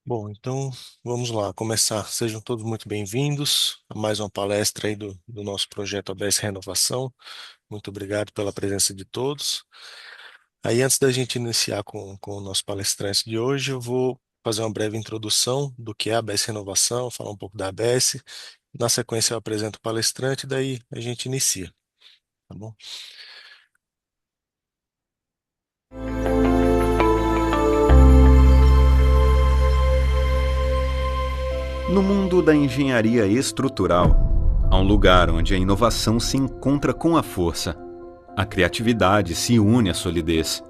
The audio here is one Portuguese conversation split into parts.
Bom, então vamos lá começar. Sejam todos muito bem-vindos a mais uma palestra aí do nosso projeto ABS Renovação. Muito obrigado pela presença de todos. Aí, antes da gente iniciar com o nosso palestrante de hoje, eu vou fazer uma breve introdução do que é a ABS Renovação, falar um pouco da ABS. Na sequência, eu apresento o palestrante, daí a gente inicia, tá bom? No mundo da engenharia estrutural, há um lugar onde a inovação se encontra com a força, a criatividade se une à solidez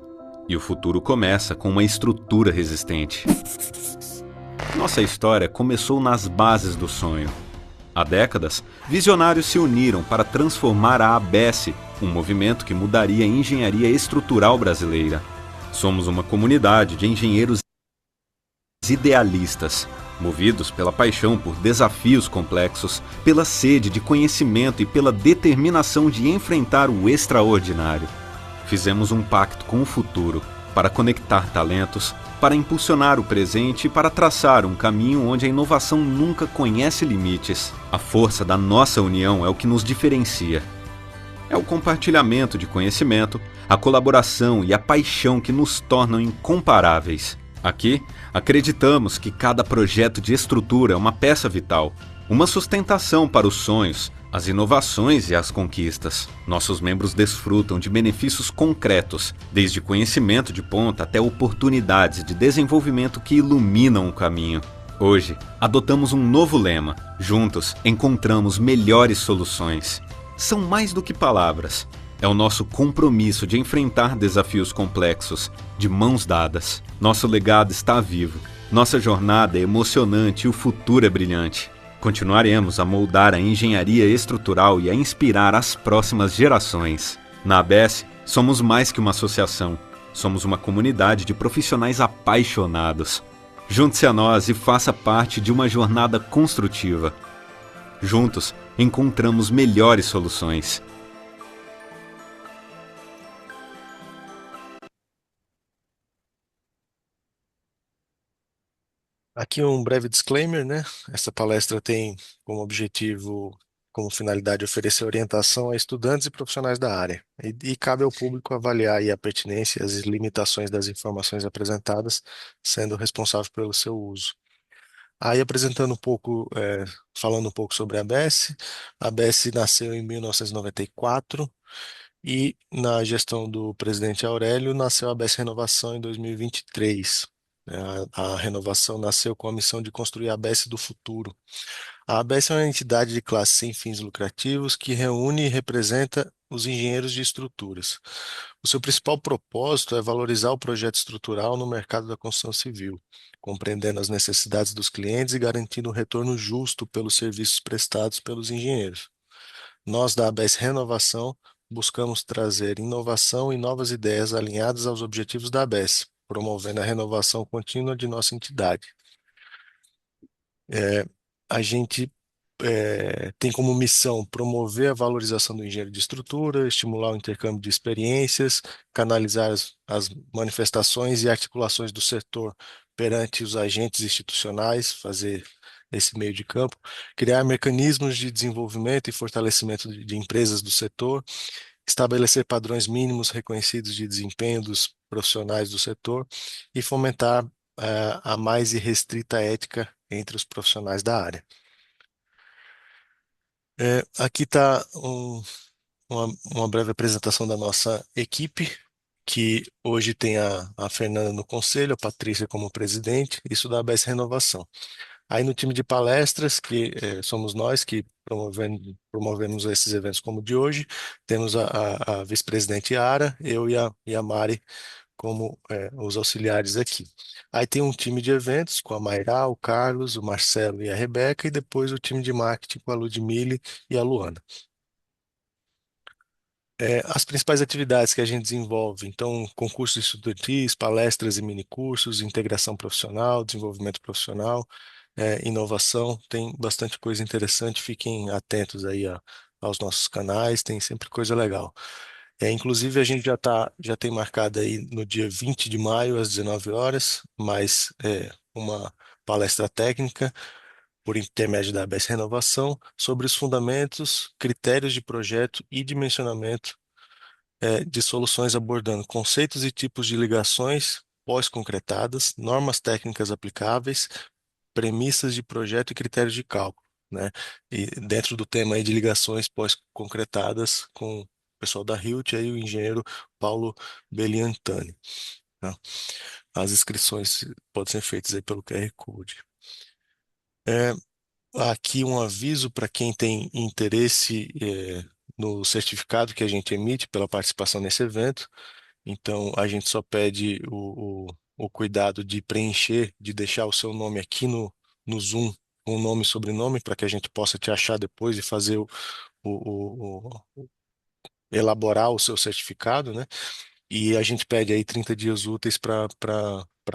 e o futuro começa com uma estrutura resistente. Nossa história começou nas bases do sonho. Há décadas, visionários se uniram para transformar a ABS, um movimento que mudaria a engenharia estrutural brasileira. Somos uma comunidade de engenheiros idealistas, movidos pela paixão por desafios complexos, pela sede de conhecimento e pela determinação de enfrentar o extraordinário. Fizemos um pacto com o futuro para conectar talentos, para impulsionar o presente e para traçar um caminho onde a inovação nunca conhece limites. A força da nossa união é o que nos diferencia. É o compartilhamento de conhecimento, a colaboração e a paixão que nos tornam incomparáveis. Aqui, acreditamos que cada projeto de estrutura é uma peça vital, uma sustentação para os sonhos, as inovações e as conquistas. Nossos membros desfrutam de benefícios concretos, desde conhecimento de ponta até oportunidades de desenvolvimento que iluminam o caminho. Hoje, adotamos um novo lema: juntos encontramos melhores soluções. São mais do que palavras. É o nosso compromisso de enfrentar desafios complexos, de mãos dadas. Nosso legado está vivo, nossa jornada é emocionante e o futuro é brilhante. Continuaremos a moldar a engenharia estrutural e a inspirar as próximas gerações. Na ABS, somos mais que uma associação. Somos uma comunidade de profissionais apaixonados. Junte-se a nós e faça parte de uma jornada construtiva. Juntos, encontramos melhores soluções. Aqui um breve disclaimer, né? Essa palestra tem como objetivo, como finalidade, oferecer orientação a estudantes e profissionais da área. E cabe ao público avaliar aí a pertinência e as limitações das informações apresentadas, sendo responsável pelo seu uso. Aí apresentando um pouco, falando um pouco sobre a ABS. A ABS nasceu em 1994 e na gestão do presidente Aurélio nasceu a ABS Renovação em 2023. A renovação nasceu com a missão de construir a ABS do futuro. A ABS é uma entidade de classe sem fins lucrativos que reúne e representa os engenheiros de estruturas. O seu principal propósito é valorizar o projeto estrutural no mercado da construção civil, compreendendo as necessidades dos clientes e garantindo um retorno justo pelos serviços prestados pelos engenheiros. Nós, da ABS Renovação, buscamos trazer inovação e novas ideias alinhadas aos objetivos da ABS, promovendo a renovação contínua de nossa entidade. É, a gente tem como missão promover a valorização do engenheiro de estrutura, estimular o intercâmbio de experiências, canalizar as manifestações e articulações do setor perante os agentes institucionais, fazer esse meio de campo, criar mecanismos de desenvolvimento e fortalecimento de empresas do setor, estabelecer padrões mínimos reconhecidos de desempenho dos profissionais do setor e fomentar a mais irrestrita ética entre os profissionais da área. Aqui está uma breve apresentação da nossa equipe, que hoje tem a Fernanda no conselho, a Patrícia como presidente, isso da ABS Renovação. Aí no time de palestras, que somos nós que promovemos esses eventos como o de hoje, temos a vice-presidente Yara, eu e a Mari como os auxiliares aqui. Aí tem um time de eventos com a Mayra, o Carlos, o Marcelo e a Rebeca, e depois o time de marketing com a Ludmile e a Luana. As principais atividades que a gente desenvolve, então, concursos estudantis, palestras e minicursos, integração profissional, desenvolvimento profissional, inovação, tem bastante coisa interessante, fiquem atentos aí aos nossos canais, tem sempre coisa legal. Inclusive, a gente já tem marcado aí no dia 20 de maio, às 19 horas, mais uma palestra técnica por intermédio da ABS Renovação sobre os fundamentos, critérios de projeto e dimensionamento de soluções abordando conceitos e tipos de ligações pós-concretadas, normas técnicas aplicáveis, premissas de projeto e critérios de cálculo, né? E dentro do tema aí de ligações pós-concretadas com o pessoal da Hilt e o engenheiro Paulo Beliantani, tá? As inscrições podem ser feitas aí pelo QR Code. É, aqui um aviso para quem tem interesse no certificado que a gente emite pela participação nesse evento. Então, a gente só pede o cuidado de preencher, de deixar o seu nome aqui no Zoom, com nome e sobrenome, para que a gente possa te achar depois e fazer elaborar o seu certificado, né? E a gente pede aí 30 dias úteis para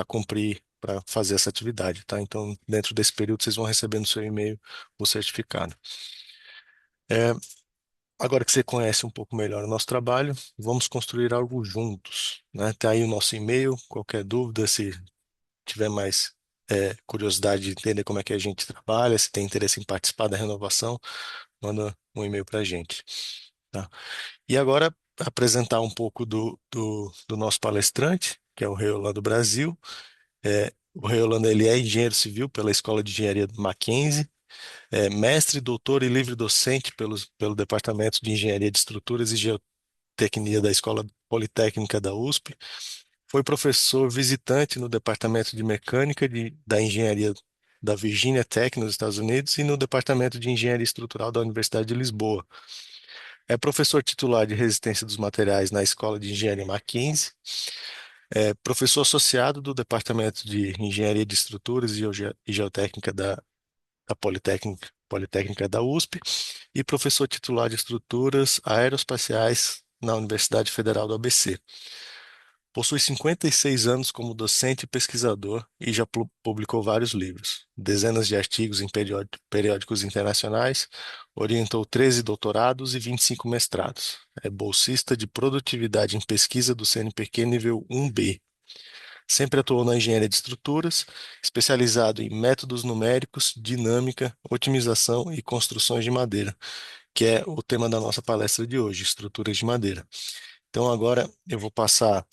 cumprir, para fazer essa atividade, tá? Então, dentro desse período, vocês vão receber no seu e-mail o certificado. É, agora que você conhece um pouco melhor o nosso trabalho, vamos construir algo juntos, né? Tá aí o nosso e-mail, qualquer dúvida, se tiver mais curiosidade de entender como é que a gente trabalha, se tem interesse em participar da renovação, manda um e-mail para a gente, tá? E agora, apresentar um pouco do nosso palestrante, que é o Rei Orlando Brasil. O Rei Orlando, ele é engenheiro civil pela Escola de Engenharia do Mackenzie, mestre, doutor e livre docente pelo Departamento de Engenharia de Estruturas e Geotecnia da Escola Politécnica da USP. Foi professor visitante no Departamento de Mecânica da Engenharia da Virginia Tech, nos Estados Unidos, e no Departamento de Engenharia Estrutural da Universidade de Lisboa. É professor titular de resistência dos materiais na Escola de Engenharia Mackenzie. É professor associado do Departamento de Engenharia de Estruturas e Geotécnica da Politécnica da USP e professor titular de Estruturas Aeroespaciais na Universidade Federal do ABC. Possui 56 anos como docente e pesquisador e já publicou vários livros, dezenas de artigos em periódicos internacionais, orientou 13 doutorados e 25 mestrados. É bolsista de produtividade em pesquisa do CNPq nível 1B. Sempre atuou na engenharia de estruturas, especializado em métodos numéricos, dinâmica, otimização e construções de madeira, que é o tema da nossa palestra de hoje, estruturas de madeira. Então agora eu vou passar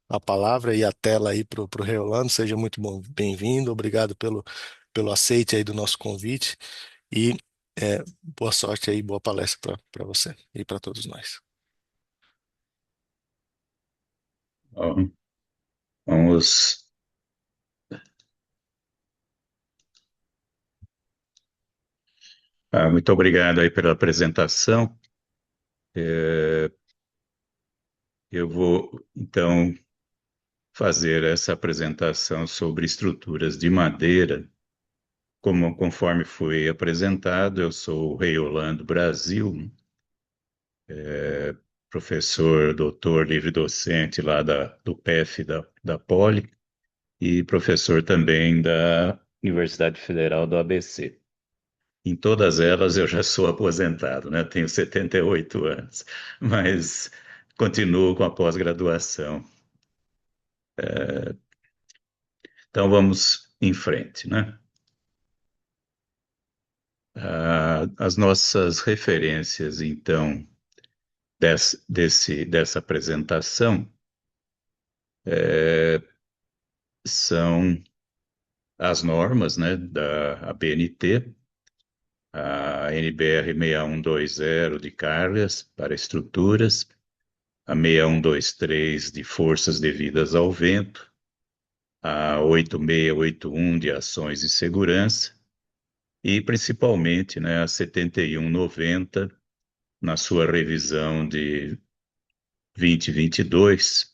a palavra e a tela aí para o Reolando. Seja muito bem-vindo, obrigado pelo aceite aí do nosso convite e boa sorte aí, boa palestra para você e para todos nós. Bom, vamos. Muito obrigado aí pela apresentação. Eu vou, então, fazer essa apresentação sobre estruturas de madeira. Conforme foi apresentado, eu sou o Rei Orlando Brasil, professor, doutor, livre-docente lá do PF da Poli e professor também da Universidade Federal do ABC. Em todas elas eu já sou aposentado, né? Tenho 78 anos, mas continuo com a pós-graduação. Então vamos em frente, né? As nossas referências, então, dessa apresentação são as normas, né, da ABNT, a NBR 6120 de cargas para estruturas, a 6123 de forças devidas ao vento, a 8681 de ações de segurança e principalmente, né, a 7190 na sua revisão de 2022,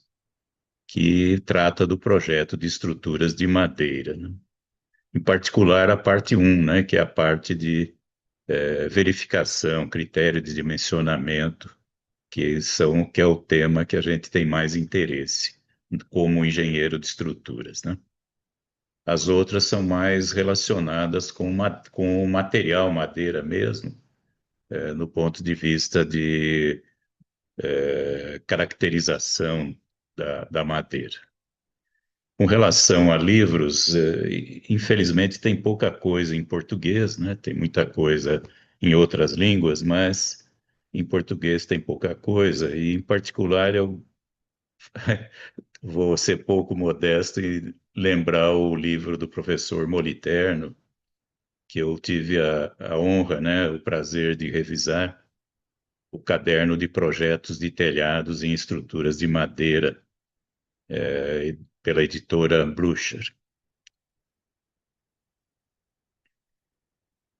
que trata do projeto de estruturas de madeira, né? Em particular a parte 1, né, que é a parte de verificação, critério de dimensionamento, que é o tema que a gente tem mais interesse como engenheiro de estruturas, né? As outras são mais relacionadas com o material madeira mesmo, no ponto de vista de caracterização da madeira. Com relação a livros, infelizmente tem pouca coisa em português, né? Tem muita coisa em outras línguas, mas em português tem pouca coisa. E, em particular, eu vou ser pouco modesto e lembrar o livro do professor Moliterno, que eu tive a honra, né, o prazer de revisar, o caderno de projetos de telhados em estruturas de madeira, pela editora Blucher.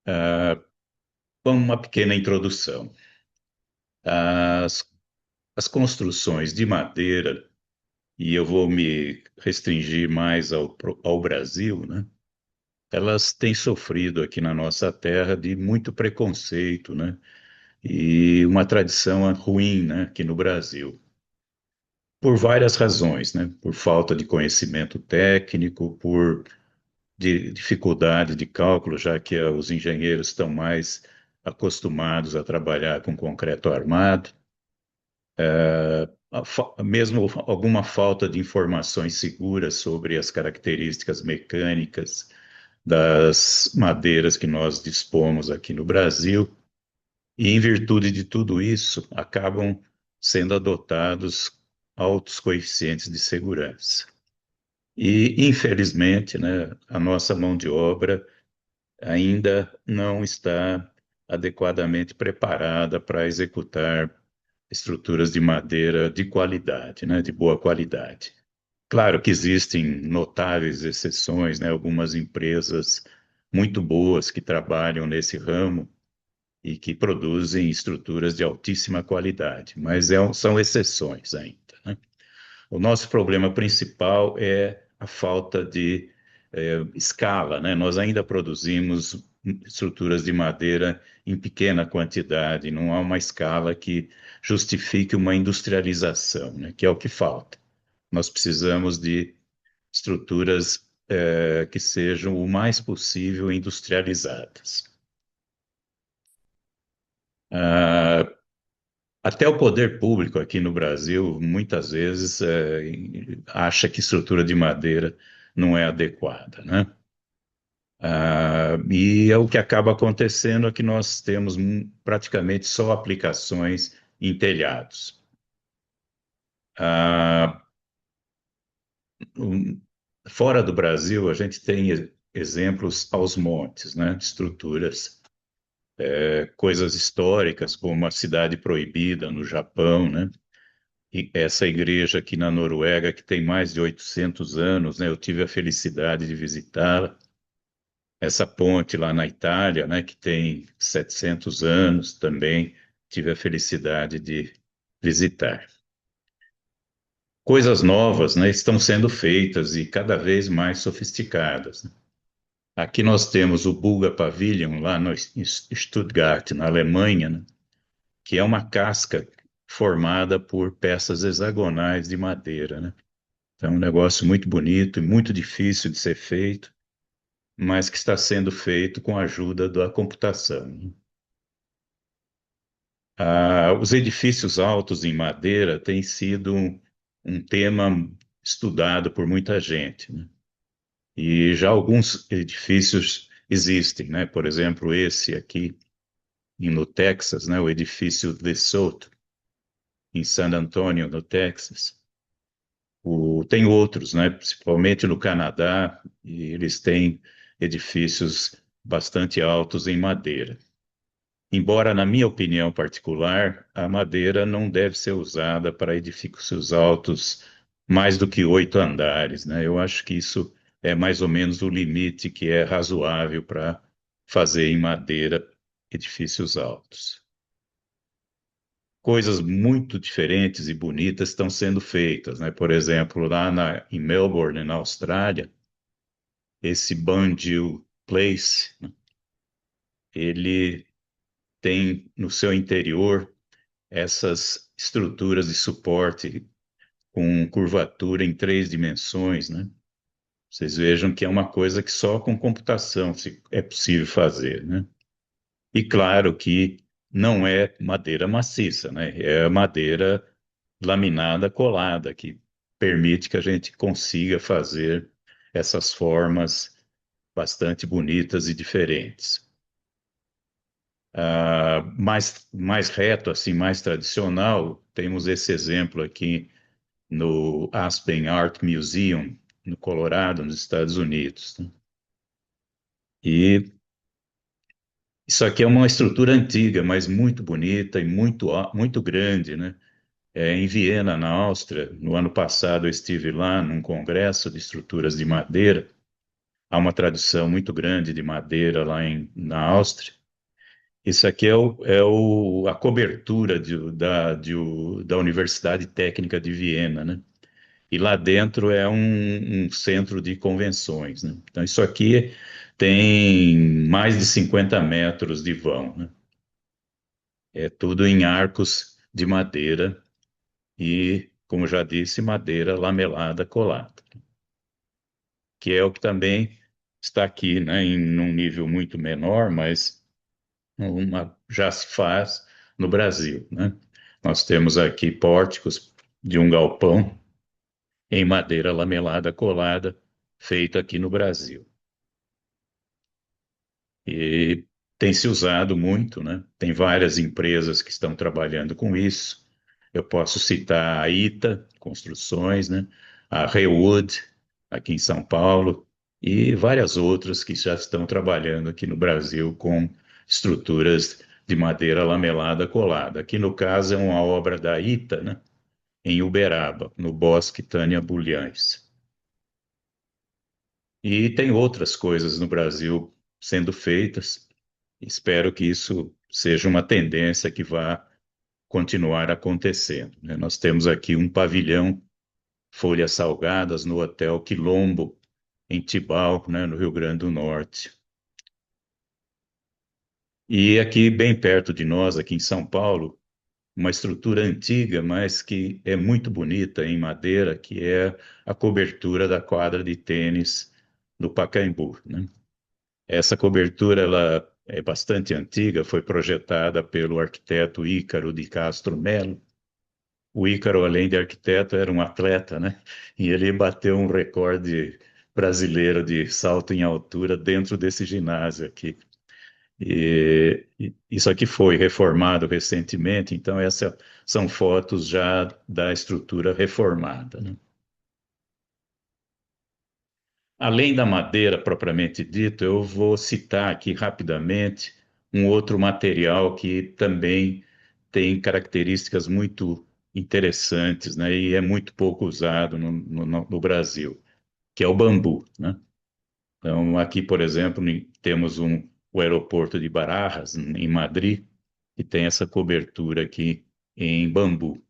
Ah, uma pequena introdução. As, as construções de madeira, e eu vou me restringir mais ao Brasil, né? Elas têm sofrido aqui na nossa terra de muito preconceito, né? E uma tradição ruim, né? Aqui no Brasil. Por várias razões, né? Por falta de conhecimento técnico, por dificuldade de cálculo, já que os engenheiros estão mais acostumados a trabalhar com concreto armado, mesmo alguma falta de informações seguras sobre as características mecânicas das madeiras que nós dispomos aqui no Brasil, e em virtude de tudo isso, acabam sendo adotados altos coeficientes de segurança. E, infelizmente, né, a nossa mão de obra ainda não está adequadamente preparada para executar estruturas de madeira de qualidade, né, de boa qualidade. Claro que existem notáveis exceções, né, algumas empresas muito boas que trabalham nesse ramo e que produzem estruturas de altíssima qualidade, mas são exceções ainda, né? O nosso problema principal é a falta de escala, né? Nós ainda produzimos estruturas de madeira em pequena quantidade, não há uma escala que justifique uma industrialização, né? Que é o que falta. Nós precisamos de estruturas que sejam o mais possível industrializadas. Ah, até o poder público aqui no Brasil, muitas vezes, acha que estrutura de madeira não é adequada, né? E é o que acaba acontecendo é que nós temos praticamente só aplicações em telhados. Ah, um- Fora do Brasil, a gente tem exemplos aos montes, né? De estruturas, coisas históricas, como a Cidade Proibida no Japão, né? E essa igreja aqui na Noruega, que tem mais de 800 anos, né? Eu tive a felicidade de visitá-la. Essa ponte lá na Itália, né? Que tem 700 anos também, tive a felicidade de visitar. Coisas novas, né? Estão sendo feitas e cada vez mais sofisticadas, né? Aqui nós temos o Buga Pavilion, lá no, em Stuttgart, na Alemanha, né? Que é uma casca formada por peças hexagonais de madeira, né? É um negócio muito bonito e muito difícil de ser feito, mas que está sendo feito com a ajuda da computação, né? Os edifícios altos em madeira têm sido um tema estudado por muita gente, né? E já alguns edifícios existem, né? Por exemplo, esse aqui no Texas, né? O edifício The Soto, em San Antonio, no Texas. Tem outros, né? Principalmente no Canadá, e eles têm edifícios bastante altos em madeira. Embora, na minha opinião particular, a madeira não deve ser usada para edifícios altos mais do que 8 andares, né? Eu acho que isso é mais ou menos o limite que é razoável para fazer em madeira edifícios altos. Coisas muito diferentes e bonitas estão sendo feitas, né? Por exemplo, em Melbourne, na Austrália, esse Bandill Place, né? Ele tem no seu interior essas estruturas de suporte com curvatura em 3 dimensões, né? Vocês vejam que é uma coisa que só com computação é possível fazer, né? E claro que não é madeira maciça, né? É madeira laminada colada, que permite que a gente consiga fazer essas formas bastante bonitas e diferentes. Mais reto, assim, mais tradicional, temos esse exemplo aqui no Aspen Art Museum, no Colorado, nos Estados Unidos, né? E isso aqui é uma estrutura antiga, mas muito bonita e muito grande, né? É, em Viena, na Áustria, no ano passado eu estive lá num congresso de estruturas de madeira. Há uma tradição muito grande de madeira lá na Áustria. Isso aqui a cobertura da Universidade Técnica de Viena, né? E lá dentro é um centro de convenções, né? Então, isso aqui tem mais de 50 metros de vão, né? É tudo em arcos de madeira e, como já disse, madeira lamelada colada, que é o que também está aqui, né, em um nível muito menor, mas já se faz no Brasil, né? Nós temos aqui pórticos de um galpão em madeira lamelada colada, feita aqui no Brasil. E tem se usado muito, né? Tem várias empresas que estão trabalhando com isso. Eu posso citar a ITA Construções, né? A Rewood, aqui em São Paulo, e várias outras que já estão trabalhando aqui no Brasil com estruturas de madeira lamelada colada. Aqui no caso é uma obra da ITA, né? Em Uberaba, no Bosque Tânia Bulhães. E tem outras coisas no Brasil sendo feitas. Espero que isso seja uma tendência que vá continuar acontecendo, né? Nós temos aqui um pavilhão Folhas Salgadas no Hotel Quilombo, em Tibau, né, no Rio Grande do Norte. E aqui, bem perto de nós, aqui em São Paulo, uma estrutura antiga, mas que é muito bonita em madeira, que é a cobertura da quadra de tênis do Pacaembu, né? Essa cobertura ela é bastante antiga, foi projetada pelo arquiteto Ícaro de Castro Melo. O Ícaro, além de arquiteto, era um atleta, né? E ele bateu um recorde brasileiro de salto em altura dentro desse ginásio aqui. E isso aqui foi reformado recentemente, então essas são fotos já da estrutura reformada, né? Além da madeira propriamente dita, eu vou citar aqui rapidamente um outro material que também tem características muito interessantes, né, e é muito pouco usado no Brasil, que é o bambu, né? Então, aqui, por exemplo, temos o aeroporto de Barajas, em Madrid, que tem essa cobertura aqui em bambu.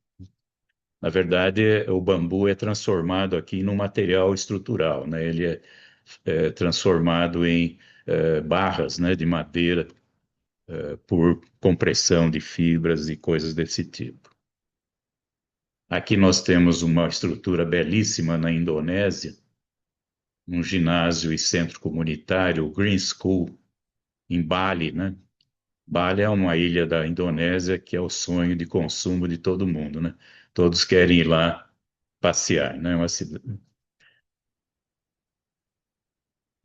Na verdade, o bambu é transformado aqui num material estrutural, né? Ele é transformado em barras, né, de madeira por compressão de fibras e coisas desse tipo. Aqui nós temos uma estrutura belíssima na Indonésia, um ginásio e centro comunitário, o Green School, em Bali, né? Bali é uma ilha da Indonésia que é o sonho de consumo de todo mundo, né? Todos querem ir lá passear, né?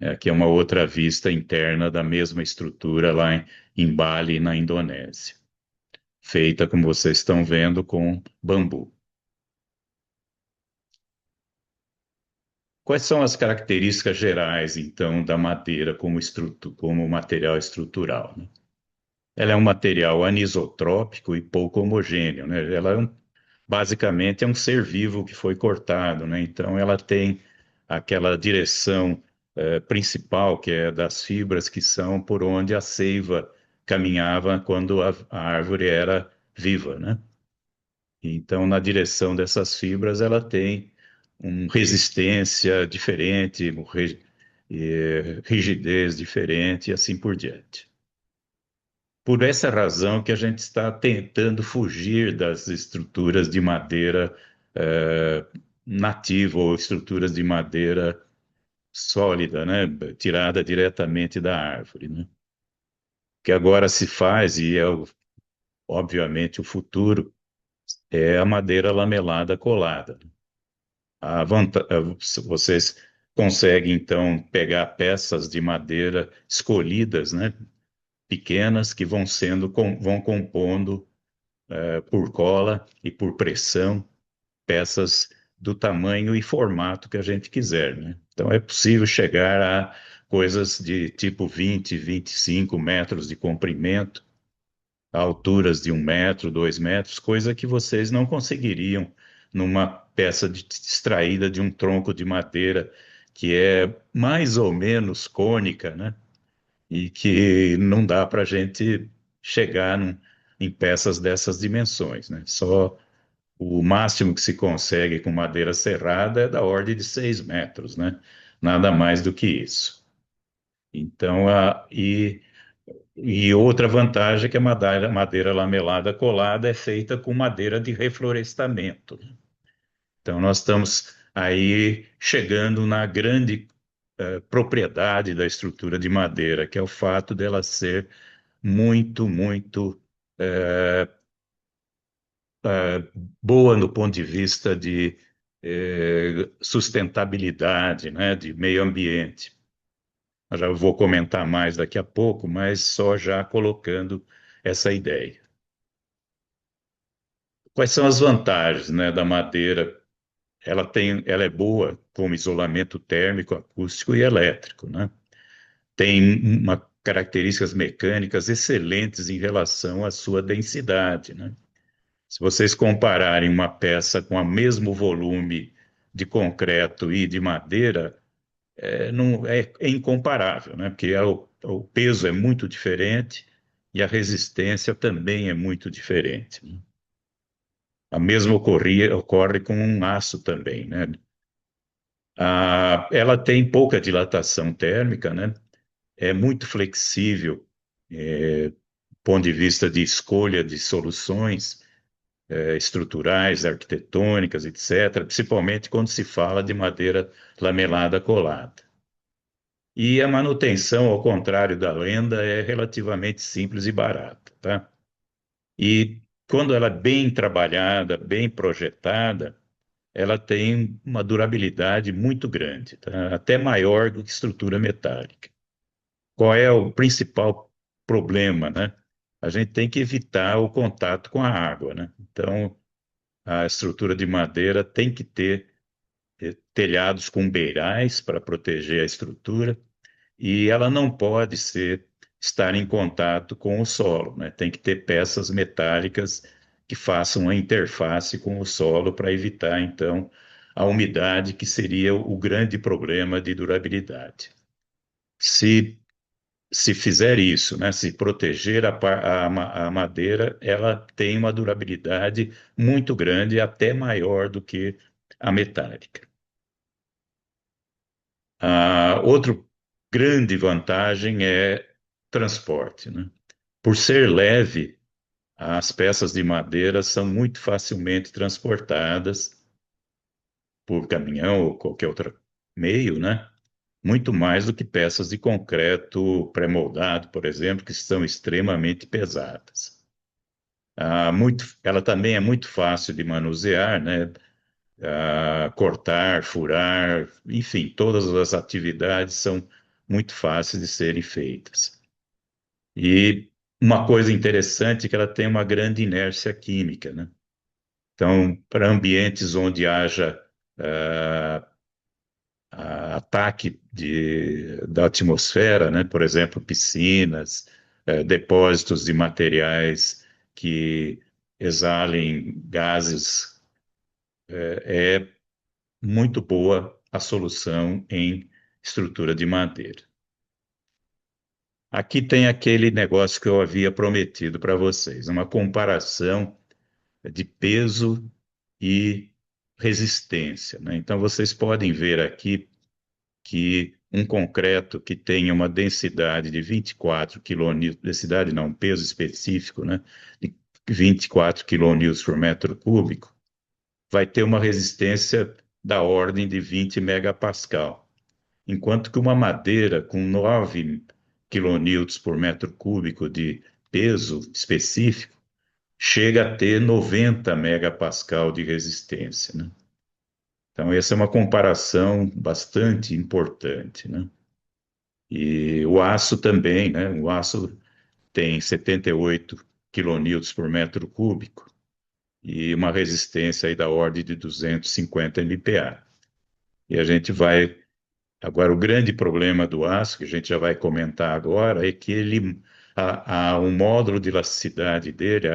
Aqui é uma outra vista interna da mesma estrutura lá em Bali, na Indonésia, feita, como vocês estão vendo, com bambu. Quais são as características gerais, então, da madeira como material estrutural, né? Ela é um material anisotrópico e pouco homogêneo, né? Basicamente é um ser vivo que foi cortado, né? Então ela tem aquela direção principal, que é das fibras que são por onde a seiva caminhava quando a árvore era viva, né? Então, na direção dessas fibras, ela tem uma resistência diferente, rigidez diferente e assim por diante. Por essa razão que a gente está tentando fugir das estruturas de madeira nativa ou estruturas de madeira sólida, né? Tirada diretamente da árvore, né? O que agora se faz, e é obviamente o futuro, é a madeira lamelada colada. vocês conseguem, então, pegar peças de madeira escolhidas, né, pequenas, que vão compondo, por cola e por pressão, peças do tamanho e formato que a gente quiser, né? Então, é possível chegar a coisas de tipo 20, 25 metros de comprimento, a alturas de 1 metro, 2 metros, coisa que vocês não conseguiriam numa peça extraída de um tronco de madeira que é mais ou menos cônica, né? E que não dá para a gente chegar em peças dessas dimensões, né? Só o máximo que se consegue com madeira serrada é da ordem de 6 metros, né? Nada mais do que isso. Então, e outra vantagem é que a madeira lamelada colada é feita com madeira de reflorestamento. Então, nós estamos aí chegando na grande propriedade da estrutura de madeira, que é o fato dela ser muito, muito boa no ponto de vista de sustentabilidade, né, de meio ambiente. Eu já vou comentar mais daqui a pouco, mas só já colocando essa ideia. Quais são as vantagens, né, da madeira? Ela é boa como isolamento térmico, acústico e elétrico, né? Tem características mecânicas excelentes em relação à sua densidade, né? Se vocês compararem uma peça com o mesmo volume de concreto e de madeira, não, é incomparável, né? Porque o peso é muito diferente e a resistência também é muito diferente, né? A mesma ocorre com um aço também, né? Ela tem pouca dilatação térmica, né? É muito flexível, do ponto de vista de escolha de soluções, estruturais, arquitetônicas, etc., principalmente quando se fala de madeira lamelada colada. E a manutenção, ao contrário da lenda, é relativamente simples e barata, tá? E quando ela é bem trabalhada, bem projetada, ela tem uma durabilidade muito grande, tá? Até maior do que estrutura metálica. Qual é o principal problema, né? A gente tem que evitar o contato com a água, né? Então, a estrutura de madeira tem que ter telhados com beirais para proteger a estrutura e ela não pode estar em contato com o solo, né? Tem que ter peças metálicas que façam a interface com o solo para evitar, então, a umidade, que seria o grande problema de durabilidade. Se se fizer isso, né, se proteger a madeira, ela tem uma durabilidade muito grande, até maior do que a metálica. A outra grande vantagem é transporte, né? Por ser leve, as peças de madeira são muito facilmente transportadas por caminhão ou qualquer outro meio, né? Muito mais do que peças de concreto pré-moldado, por exemplo, que são extremamente pesadas. Ela também é muito fácil de manusear, né? Cortar, furar, enfim, todas as atividades são muito fáceis de serem feitas. E uma coisa interessante é que ela tem uma grande inércia química, né? Então, para ambientes onde haja ah, ataque da atmosfera, né? Por exemplo, piscinas, depósitos de materiais que exalem gases, é muito boa a solução em estrutura de madeira. Aqui tem aquele negócio que eu havia prometido para vocês, uma comparação de peso e resistência, né? Então, vocês podem ver aqui que um concreto que tenha uma densidade de 24 quilonewtons, densidade não, um peso específico, né, de 24 quilonewtons por metro cúbico, vai ter uma resistência da ordem de 20 megapascal, enquanto que uma madeira com 9 quilonewtons por metro cúbico de peso específico chega a ter 90 megapascal de resistência, né? Então, essa é uma comparação bastante importante, né? E o aço também, né? O aço tem 78 quilonewtons por metro cúbico e uma resistência aí da ordem de 250 MPa. E a gente vai. Agora, o grande problema do aço, que a gente já vai comentar agora, é que um módulo de elasticidade dele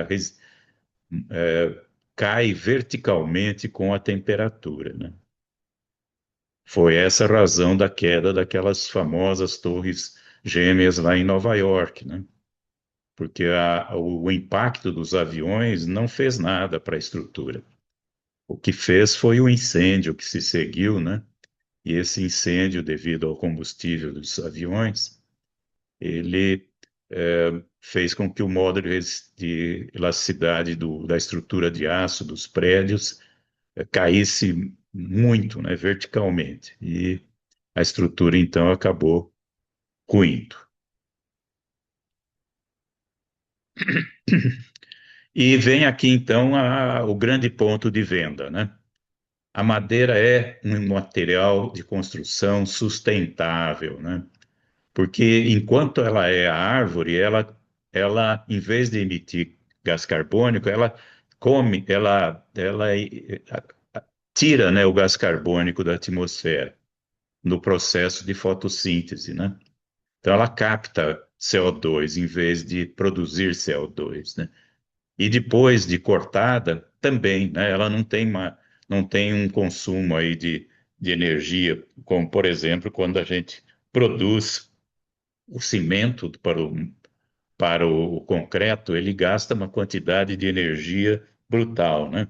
cai verticalmente com a temperatura, né? Foi essa a razão da queda daquelas famosas torres gêmeas lá em Nova York, né? Porque o impacto dos aviões não fez nada para a estrutura. O que fez foi o incêndio que se seguiu, né? E esse incêndio, devido ao combustível dos aviões, ele fez com que o módulo de elasticidade da estrutura de aço dos prédios caísse muito, né, verticalmente. E a estrutura, então, acabou ruindo. E vem aqui, então, o grande ponto de venda, né? A madeira é um material de construção sustentável, né? Porque enquanto ela é a árvore, ela em vez de emitir gás carbônico, ela come, tira, né, o gás carbônico da atmosfera no processo de fotossíntese, né? Então ela capta CO2 em vez de produzir CO2, né? E depois de cortada, também, né? Ela não tem um consumo aí de energia, como, por exemplo, quando a gente produz o cimento para o concreto, ele gasta uma quantidade de energia brutal, né?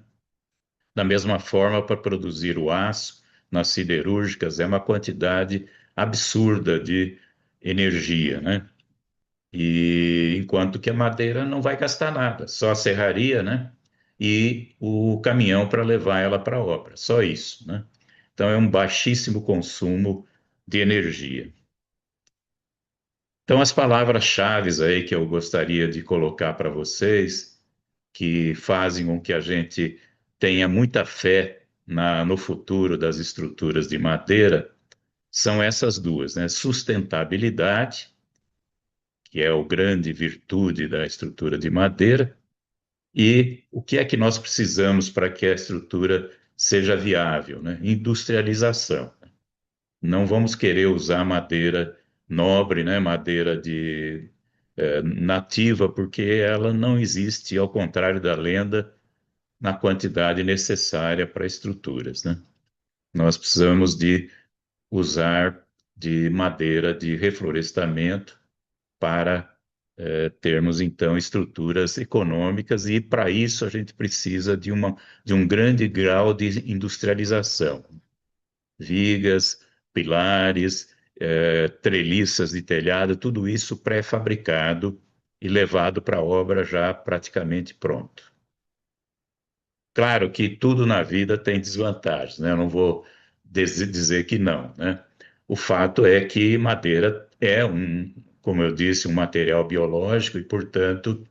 Da mesma forma, para produzir o aço nas siderúrgicas, é uma quantidade absurda de energia, né? E enquanto que a madeira não vai gastar nada, só a serraria, né? E o caminhão para levar ela para a obra, só isso, né? Então é um baixíssimo consumo de energia. Então as palavras-chave aí que eu gostaria de colocar para vocês, que fazem com que a gente tenha muita fé no futuro das estruturas de madeira, são essas duas, né? Sustentabilidade, que é o grande virtude da estrutura de madeira, e o que é que nós precisamos para que a estrutura seja viável, né? Industrialização. Não vamos querer usar madeira nobre, né? Madeira nativa, porque ela não existe, ao contrário da lenda, na quantidade necessária para estruturas, né? Nós precisamos de usar de madeira de reflorestamento para termos então estruturas econômicas e para isso a gente precisa de um grande grau de industrialização, vigas, pilares, treliças de telhado, tudo isso pré-fabricado e levado para a obra já praticamente pronto. Claro que tudo na vida tem desvantagens, né? Eu não vou dizer que não, né? O fato é que madeira é como eu disse, um material biológico e, portanto,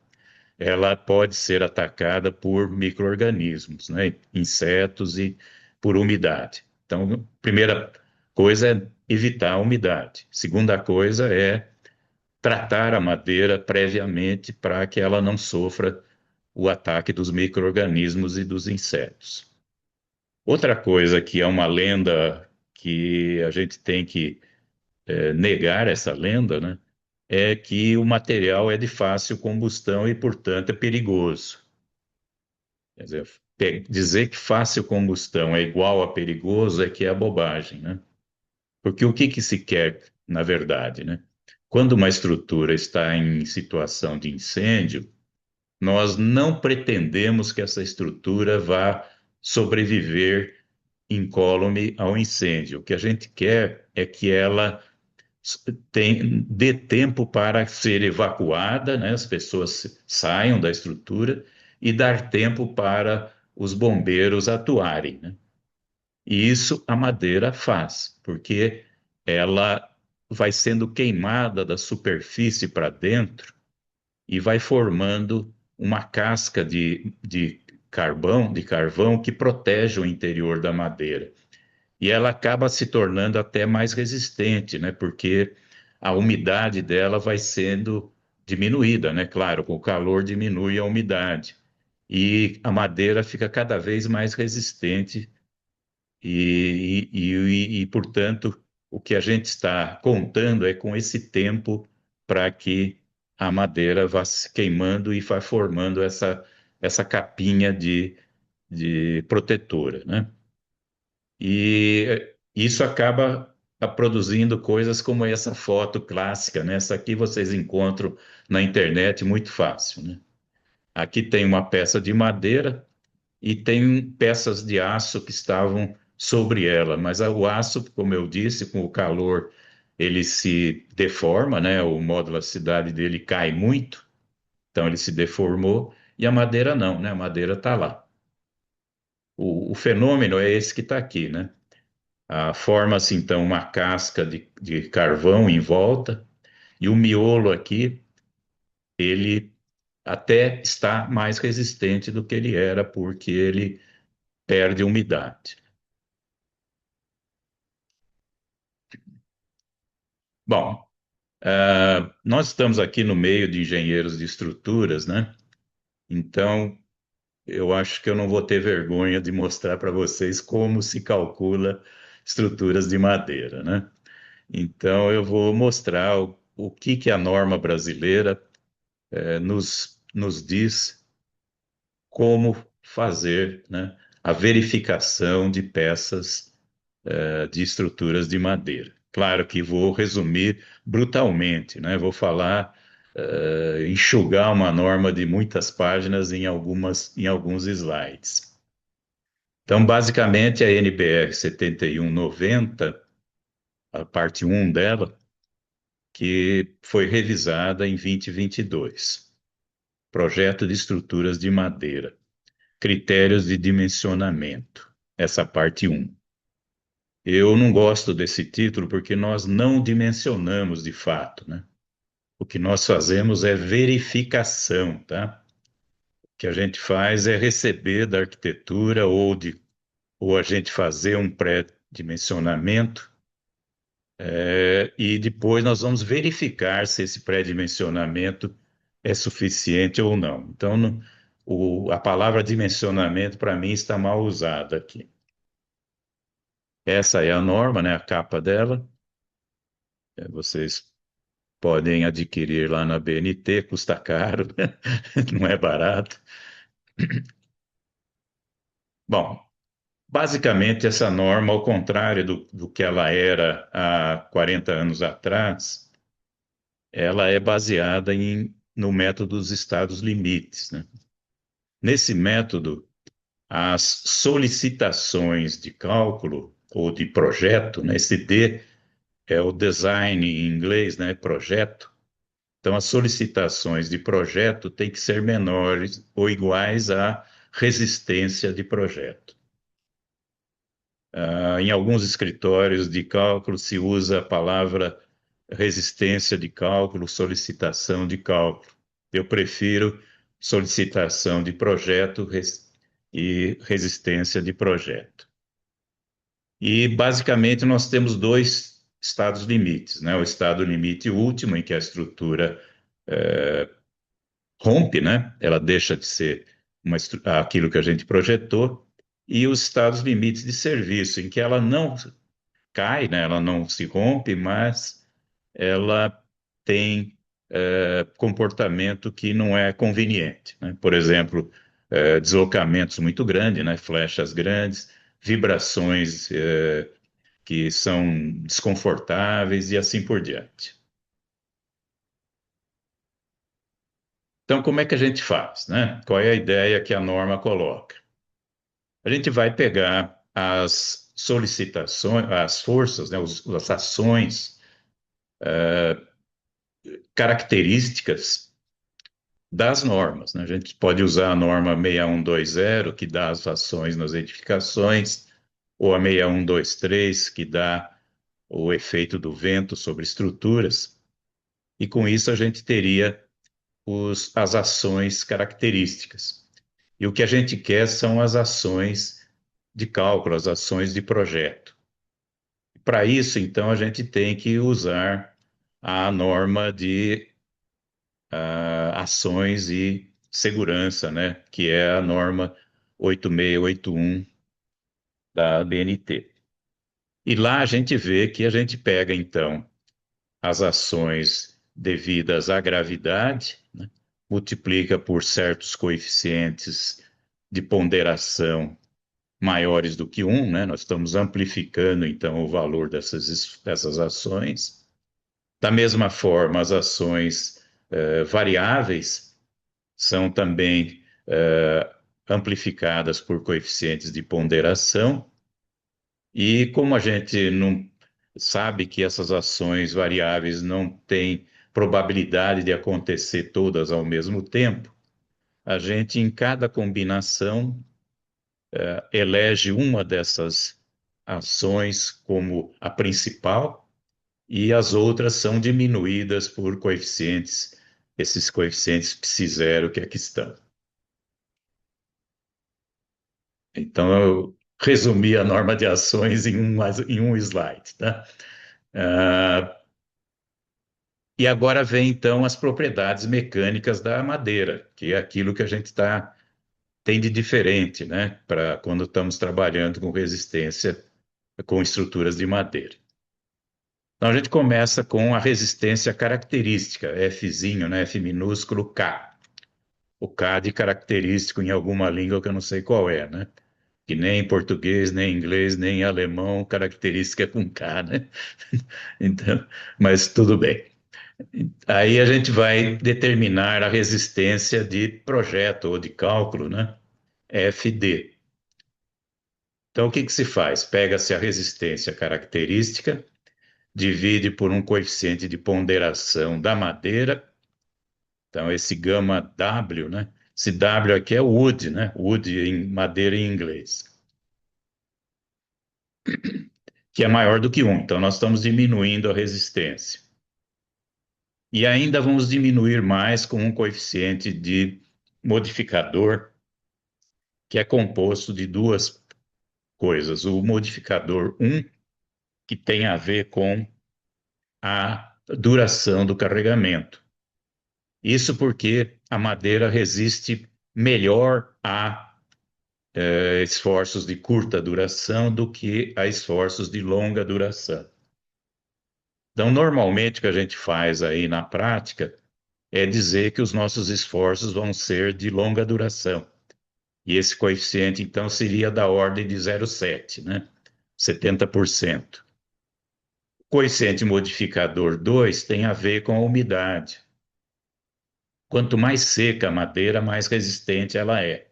ela pode ser atacada por micro-organismos, né? Insetos e por umidade. Então, primeira coisa é evitar a umidade. Segunda coisa é tratar a madeira previamente para que ela não sofra o ataque dos micro-organismos e dos insetos. Outra coisa que é uma lenda que a gente tem que negar essa lenda, né? É que o material é de fácil combustão e, portanto, é perigoso. Quer dizer, dizer que fácil combustão é igual a perigoso é que é bobagem, né? Porque o que se quer, na verdade, né? Quando uma estrutura está em situação de incêndio, nós não pretendemos que essa estrutura vá sobreviver incólume ao incêndio. O que a gente quer é que ela dê tempo para ser evacuada, né? As pessoas saiam da estrutura e dar tempo para os bombeiros atuarem, né? E isso a madeira faz, porque ela vai sendo queimada da superfície para dentro e vai formando uma casca de carvão que protege o interior da madeira. e ela acaba se tornando até mais resistente, né? Porque a umidade dela vai sendo diminuída, né? Claro, com o calor diminui a umidade. E a madeira fica cada vez mais resistente portanto, o que a gente está contando é com esse tempo para que a madeira vá se queimando e vá formando essa capinha de protetora, né? E isso acaba produzindo coisas como essa foto clássica, né? Essa aqui vocês encontram na internet muito fácil, né? Aqui tem uma peça de madeira e tem peças de aço que estavam sobre ela, mas o aço, como eu disse, com o calor, ele se deforma, né? O modularidade dele cai muito, então ele se deformou, e a madeira não, né? A madeira está lá. O fenômeno é esse que está aqui, né? Forma-se então uma casca de carvão em volta, e o miolo aqui, ele até está mais resistente do que ele era, porque ele perde umidade. Bom, nós estamos aqui no meio de engenheiros de estruturas, né? Então, eu acho que eu não vou ter vergonha de mostrar para vocês como se calcula estruturas de madeira, né? Então, eu vou mostrar o que que a norma brasileira nos diz como fazer, né, a verificação de peças de estruturas de madeira. Claro que vou resumir brutalmente, né? Vou falar, enxugar uma norma de muitas páginas em alguns slides. Então, basicamente, a NBR 7190, a parte um dela, que foi revisada em 2022. Projeto de estruturas de madeira. Critérios de dimensionamento. Essa parte um. Eu não gosto desse título porque nós não dimensionamos de fato, né? O que nós fazemos é verificação, tá? O que a gente faz é receber da arquitetura ou a gente fazer um pré-dimensionamento, e depois nós vamos verificar se esse pré-dimensionamento é suficiente ou não. Então, a palavra dimensionamento para mim está mal usada aqui. Essa é a norma, né? A capa dela. Vocês podem adquirir lá na BNT, custa caro, não é barato. Bom, basicamente essa norma, ao contrário do que ela era há 40 anos atrás, ela é baseada no método dos estados limites, né? Nesse método, as solicitações de cálculo ou de projeto, né? Esse D é o design em inglês, né? Projeto. Então, as solicitações de projeto têm que ser menores ou iguais à resistência de projeto. Em alguns escritórios de cálculo se usa a palavra resistência de cálculo, solicitação de cálculo. Eu prefiro solicitação de projeto e resistência de projeto. E, basicamente, nós temos dois estados limites, né? O estado limite último, em que a estrutura rompe, né? Ela deixa de ser aquilo que a gente projetou, e os estados limites de serviço, em que ela não cai, né? Ela não se rompe, mas ela tem comportamento que não é conveniente, né? Por exemplo, deslocamentos muito grandes, né? Flechas grandes, vibrações que são desconfortáveis e assim por diante. Então, como é que a gente faz, né? Qual é a ideia que a norma coloca? A gente vai pegar as solicitações, as forças, né, as ações características das normas, né? A gente pode usar a norma 6120, que dá as ações nas edificações, ou a 6123, que dá o efeito do vento sobre estruturas, e com isso a gente teria as ações características. E o que a gente quer são as ações de cálculo, as ações de projeto. para isso, então, a gente tem que usar a norma de ações e segurança, né? Que é a norma 8681 da BNT. E lá a gente vê que a gente pega, então, as ações devidas à gravidade, né? Multiplica por certos coeficientes de ponderação maiores do que um, né? Nós estamos amplificando, então, o valor dessas ações. Da mesma forma, as ações variáveis são também amplificadas por coeficientes de ponderação. E como a gente não sabe que essas ações variáveis não têm probabilidade de acontecer todas ao mesmo tempo, a gente, em cada combinação, elege uma dessas ações como a principal e as outras são diminuídas por coeficientes, esses coeficientes psi-zero que aqui estão. Então, eu resumi a norma de ações em um slide, tá? Ah, e agora vem, então, as propriedades mecânicas da madeira, que é aquilo que a gente tem de diferente, né? Para quando estamos trabalhando com resistência com estruturas de madeira. Então, a gente começa com a resistência característica, Fzinho, né? F minúsculo K. O K de característico em alguma língua que eu não sei qual é, né? Que nem em português, nem em inglês, nem em alemão, característica é com K, né? Então, mas tudo bem. Aí a gente vai determinar a resistência de projeto ou de cálculo, né? FD. Então, o que que se faz? Pega-se a resistência característica, divide por um coeficiente de ponderação da madeira. Então, esse gama W, né? Esse W aqui é wood, né? Wood em madeira em inglês, que é maior do que 1. Então, nós estamos diminuindo a resistência. E ainda vamos diminuir mais com um coeficiente de modificador, que é composto de duas coisas. O modificador 1, que tem a ver com a duração do carregamento. Isso porque a madeira resiste melhor a esforços de curta duração do que a esforços de longa duração. Então, normalmente, o que a gente faz aí na prática é dizer que os nossos esforços vão ser de longa duração. E esse coeficiente, então, seria da ordem de 0,7, né? 70%. O coeficiente modificador 2 tem a ver com a umidade. Quanto mais seca a madeira, mais resistente ela é.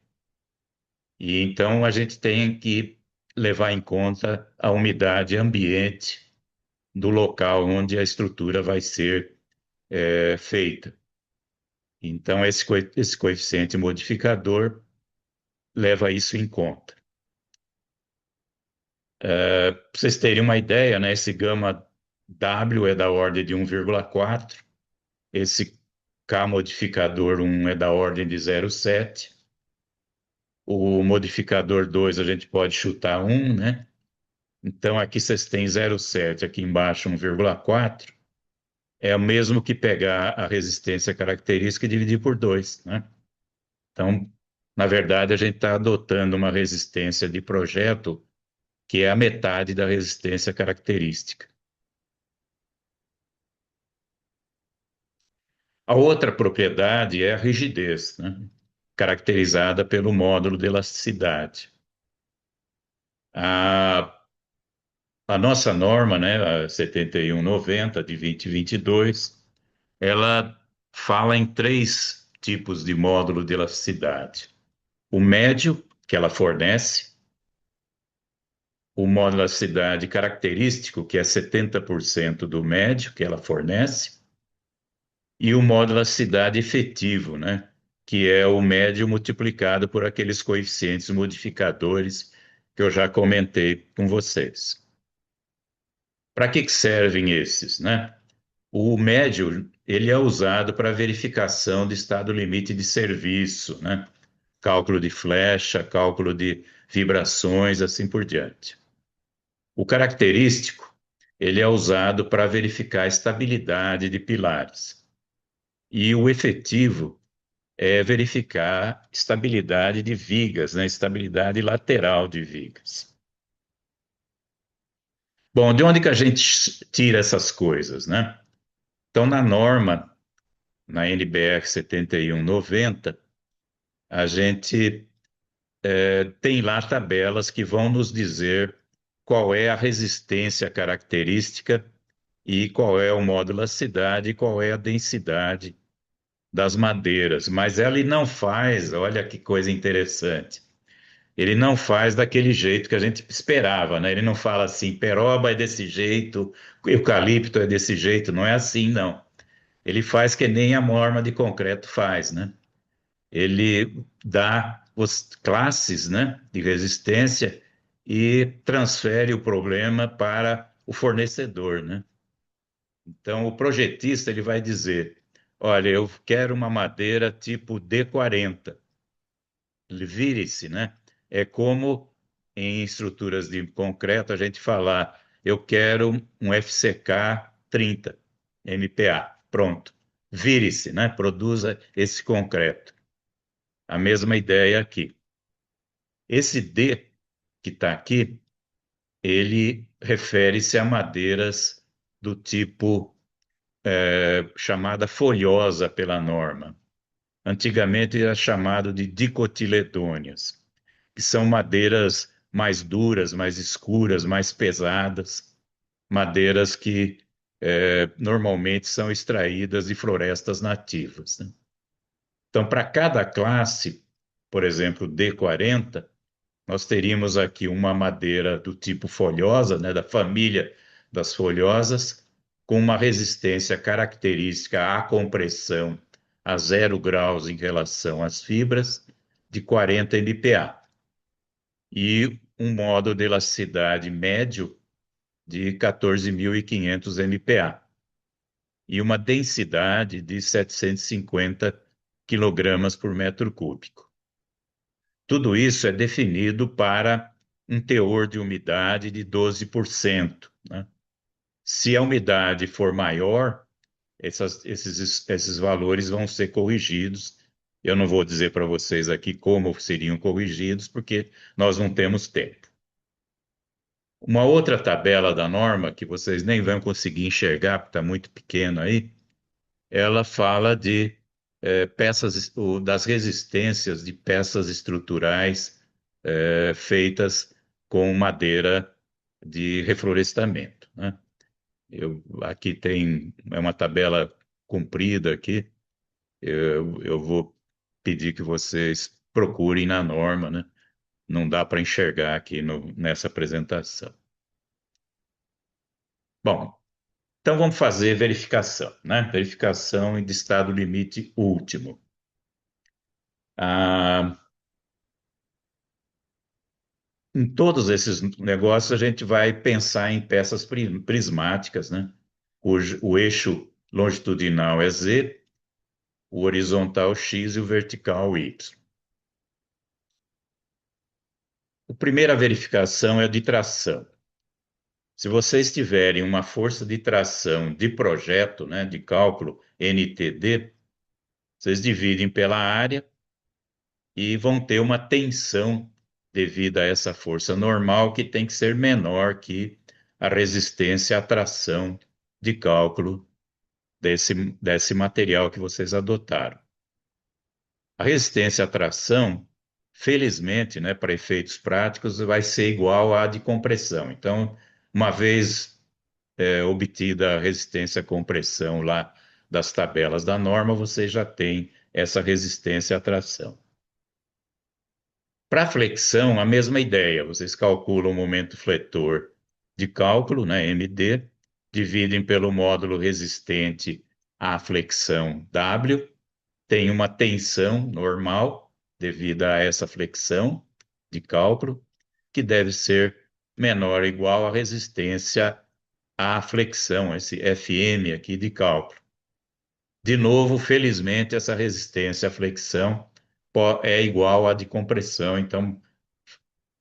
E então a gente tem que levar em conta a umidade ambiente do local onde a estrutura vai ser feita. Então, esse coeficiente modificador leva isso em conta. Para vocês terem uma ideia, né, esse gama W é da ordem de 1,4, esse K modificador 1 é da ordem de 0,7, o modificador 2 a gente pode chutar 1, né? Então aqui vocês têm 0,7, aqui embaixo 1,4, é o mesmo que pegar a resistência característica e dividir por 2, né? Então, na verdade, a gente está adotando uma resistência de projeto que é a metade da resistência característica. A outra propriedade é a rigidez, né? Caracterizada pelo módulo de elasticidade. A nossa norma, né, a 7190 de 2022, ela fala em três tipos de módulo de elasticidade. O médio, que ela fornece, o módulo de elasticidade característico, que é 70% do médio, que ela fornece, e o módulo de elasticidade efetivo, né, que é o médio multiplicado por aqueles coeficientes modificadores que eu já comentei com vocês. Para que servem esses, né? O médio, ele é usado para verificação de estado limite de serviço, né? Cálculo de flecha, cálculo de vibrações, assim por diante. O característico ele é usado para verificar a estabilidade de pilares. E o efetivo é verificar estabilidade de vigas, né? Estabilidade lateral de vigas. Bom, de onde que a gente tira essas coisas, né? Então, na norma, na NBR 7190, a gente tem lá tabelas que vão nos dizer qual é a resistência característica e qual é o módulo elasticidade e qual é a densidade das madeiras. Mas ele não faz, olha que coisa interessante, ele não faz daquele jeito que a gente esperava, né? Ele não fala assim, peroba é desse jeito, eucalipto é desse jeito, não é assim, não. Ele faz que nem a norma de concreto faz, né? Ele dá as classes, né, de resistência e transfere o problema para o fornecedor, né? Então, o projetista ele vai dizer, olha, eu quero uma madeira tipo D40, vire-se, né? É como em estruturas de concreto a gente falar, eu quero um FCK 30 MPa, pronto. Vire-se, né? Produza esse concreto. A mesma ideia aqui. Esse D que está aqui, ele refere-se a madeiras do tipo chamada folhosa pela norma. Antigamente era chamado de dicotiledôneas, que são madeiras mais duras, mais escuras, mais pesadas, madeiras que normalmente são extraídas de florestas nativas, né? Então, para cada classe, por exemplo, D40, nós teríamos aqui uma madeira do tipo folhosa, né, da família das folhosas, com uma resistência característica à compressão a 0 graus em relação às fibras, de 40 MPa. E um módulo de elasticidade médio de 14.500 MPa. E uma densidade de 750 quilogramas por metro cúbico. Tudo isso é definido para um teor de umidade de 12%, né? Se a umidade for maior, esses valores vão ser corrigidos. Eu não vou dizer para vocês aqui como seriam corrigidos, porque nós não temos tempo. Uma outra tabela da norma, que vocês nem vão conseguir enxergar, porque está muito pequeno aí, ela fala de das resistências de peças estruturais feitas com madeira de reflorestamento, né? Aqui é uma tabela comprida aqui, eu vou pedir que vocês procurem na norma, né? Não dá para enxergar aqui nessa apresentação. Bom, então vamos fazer verificação, né? Verificação de estado limite último. Ah, em todos esses negócios, a gente vai pensar em peças prismáticas, né? O eixo longitudinal é Z, o horizontal X e o vertical Y. A primeira verificação é a de tração. Se vocês tiverem uma força de tração de projeto, né, de cálculo NTD, vocês dividem pela área e vão ter uma tensão devido a essa força normal que tem que ser menor que a resistência à tração de cálculo desse material que vocês adotaram. A resistência à tração, felizmente, né, para efeitos práticos, vai ser igual à de compressão. Então, uma vez obtida a resistência à compressão lá das tabelas da norma, você já tem essa resistência à tração. Para flexão, a mesma ideia. Vocês calculam o momento fletor de cálculo, né, MD, dividem pelo módulo resistente à flexão W, tem uma tensão normal devido a essa flexão de cálculo, que deve ser menor ou igual à resistência à flexão, esse FM aqui de cálculo. De novo, felizmente, essa resistência à flexão é igual à de compressão, então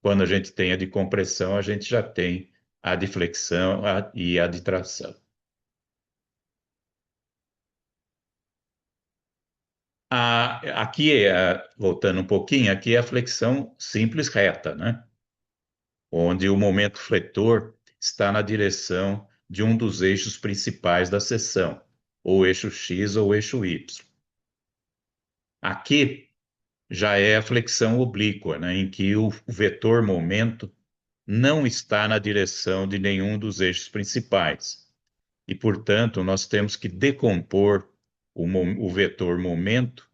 quando a gente tem a de compressão, a gente já tem a de flexão e a de tração. Aqui, voltando um pouquinho, aqui é a flexão simples reta, né? Onde o momento fletor está na direção de um dos eixos principais da seção, ou o eixo X ou o eixo Y. Aqui já é a flexão oblíqua, né? Em que o vetor momento não está na direção de nenhum dos eixos principais. E, portanto, nós temos que decompor o vetor momento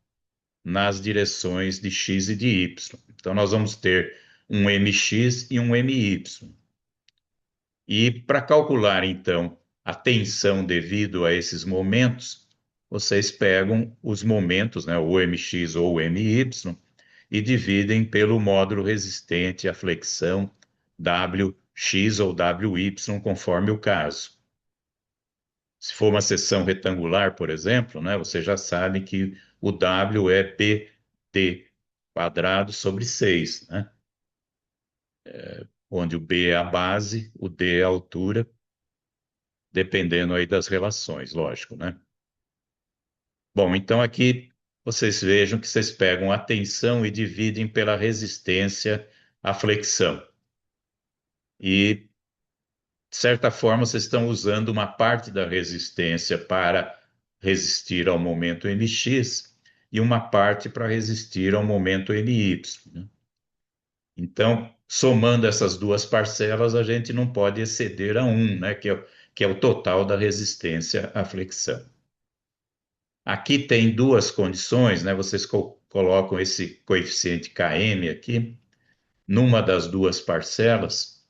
nas direções de x e de y. Então, nós vamos ter um mx e um my. E para calcular, então, a tensão devido a esses momentos, vocês pegam os momentos, né, o mx ou o my, e dividem pelo módulo resistente à flexão Wx ou Wy, conforme o caso. Se for uma seção retangular, por exemplo, né, você já sabe que o W é pt quadrado sobre 6, né? Onde o B é a base, o D é a altura, dependendo aí das relações, lógico, né? Bom, então aqui vocês vejam que vocês pegam a tensão e dividem pela resistência à flexão. E, de certa forma, vocês estão usando uma parte da resistência para resistir ao momento mx e uma parte para resistir ao momento my, né? Então, somando essas duas parcelas, a gente não pode exceder a 1, né, que é o total da resistência à flexão. Aqui tem duas condições, né? Vocês colocam esse coeficiente Km aqui, numa das duas parcelas,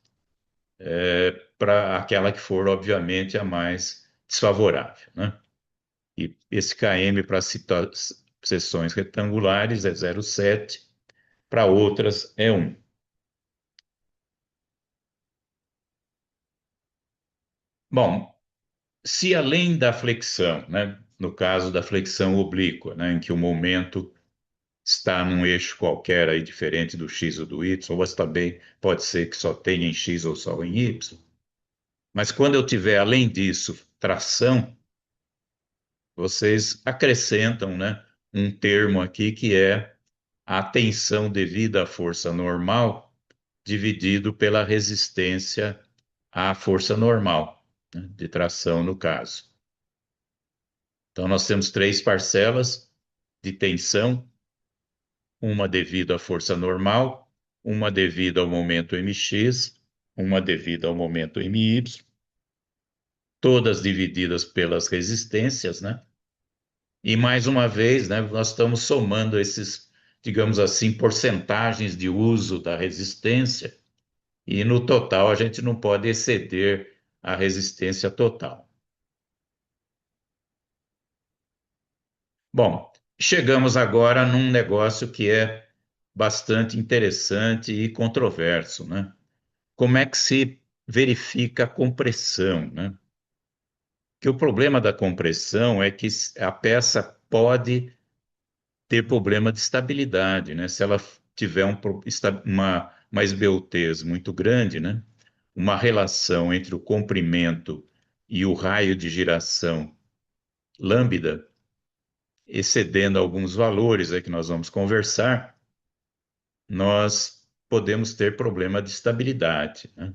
para aquela que for, obviamente, a mais desfavorável, né? E esse Km para seções retangulares é 0,7, para outras é 1. Bom, se além da flexão, né, no caso da flexão oblíqua, né, em que o momento está num eixo qualquer aí diferente do x ou do y, ou também pode ser que só tenha em x ou só em y, mas quando eu tiver, além disso, tração, vocês acrescentam, né, um termo aqui que é a tensão devida à força normal dividido pela resistência à força normal, né, de tração no caso. Então, nós temos três parcelas de tensão, uma devido à força normal, uma devido ao momento mx, uma devido ao momento my, todas divididas pelas resistências, né? E mais uma vez, né, nós estamos somando esses, digamos assim, porcentagens de uso da resistência, e no total a gente não pode exceder a resistência total. Bom, chegamos agora num negócio que é bastante interessante e controverso, né? Como é que se verifica a compressão, né? Que o problema da compressão é que a peça pode ter problema de estabilidade, né? Se ela tiver uma esbeltez muito grande, né? Uma relação entre o comprimento e o raio de giração lambda excedendo alguns valores aí que nós vamos conversar, nós podemos ter problema de estabilidade, né?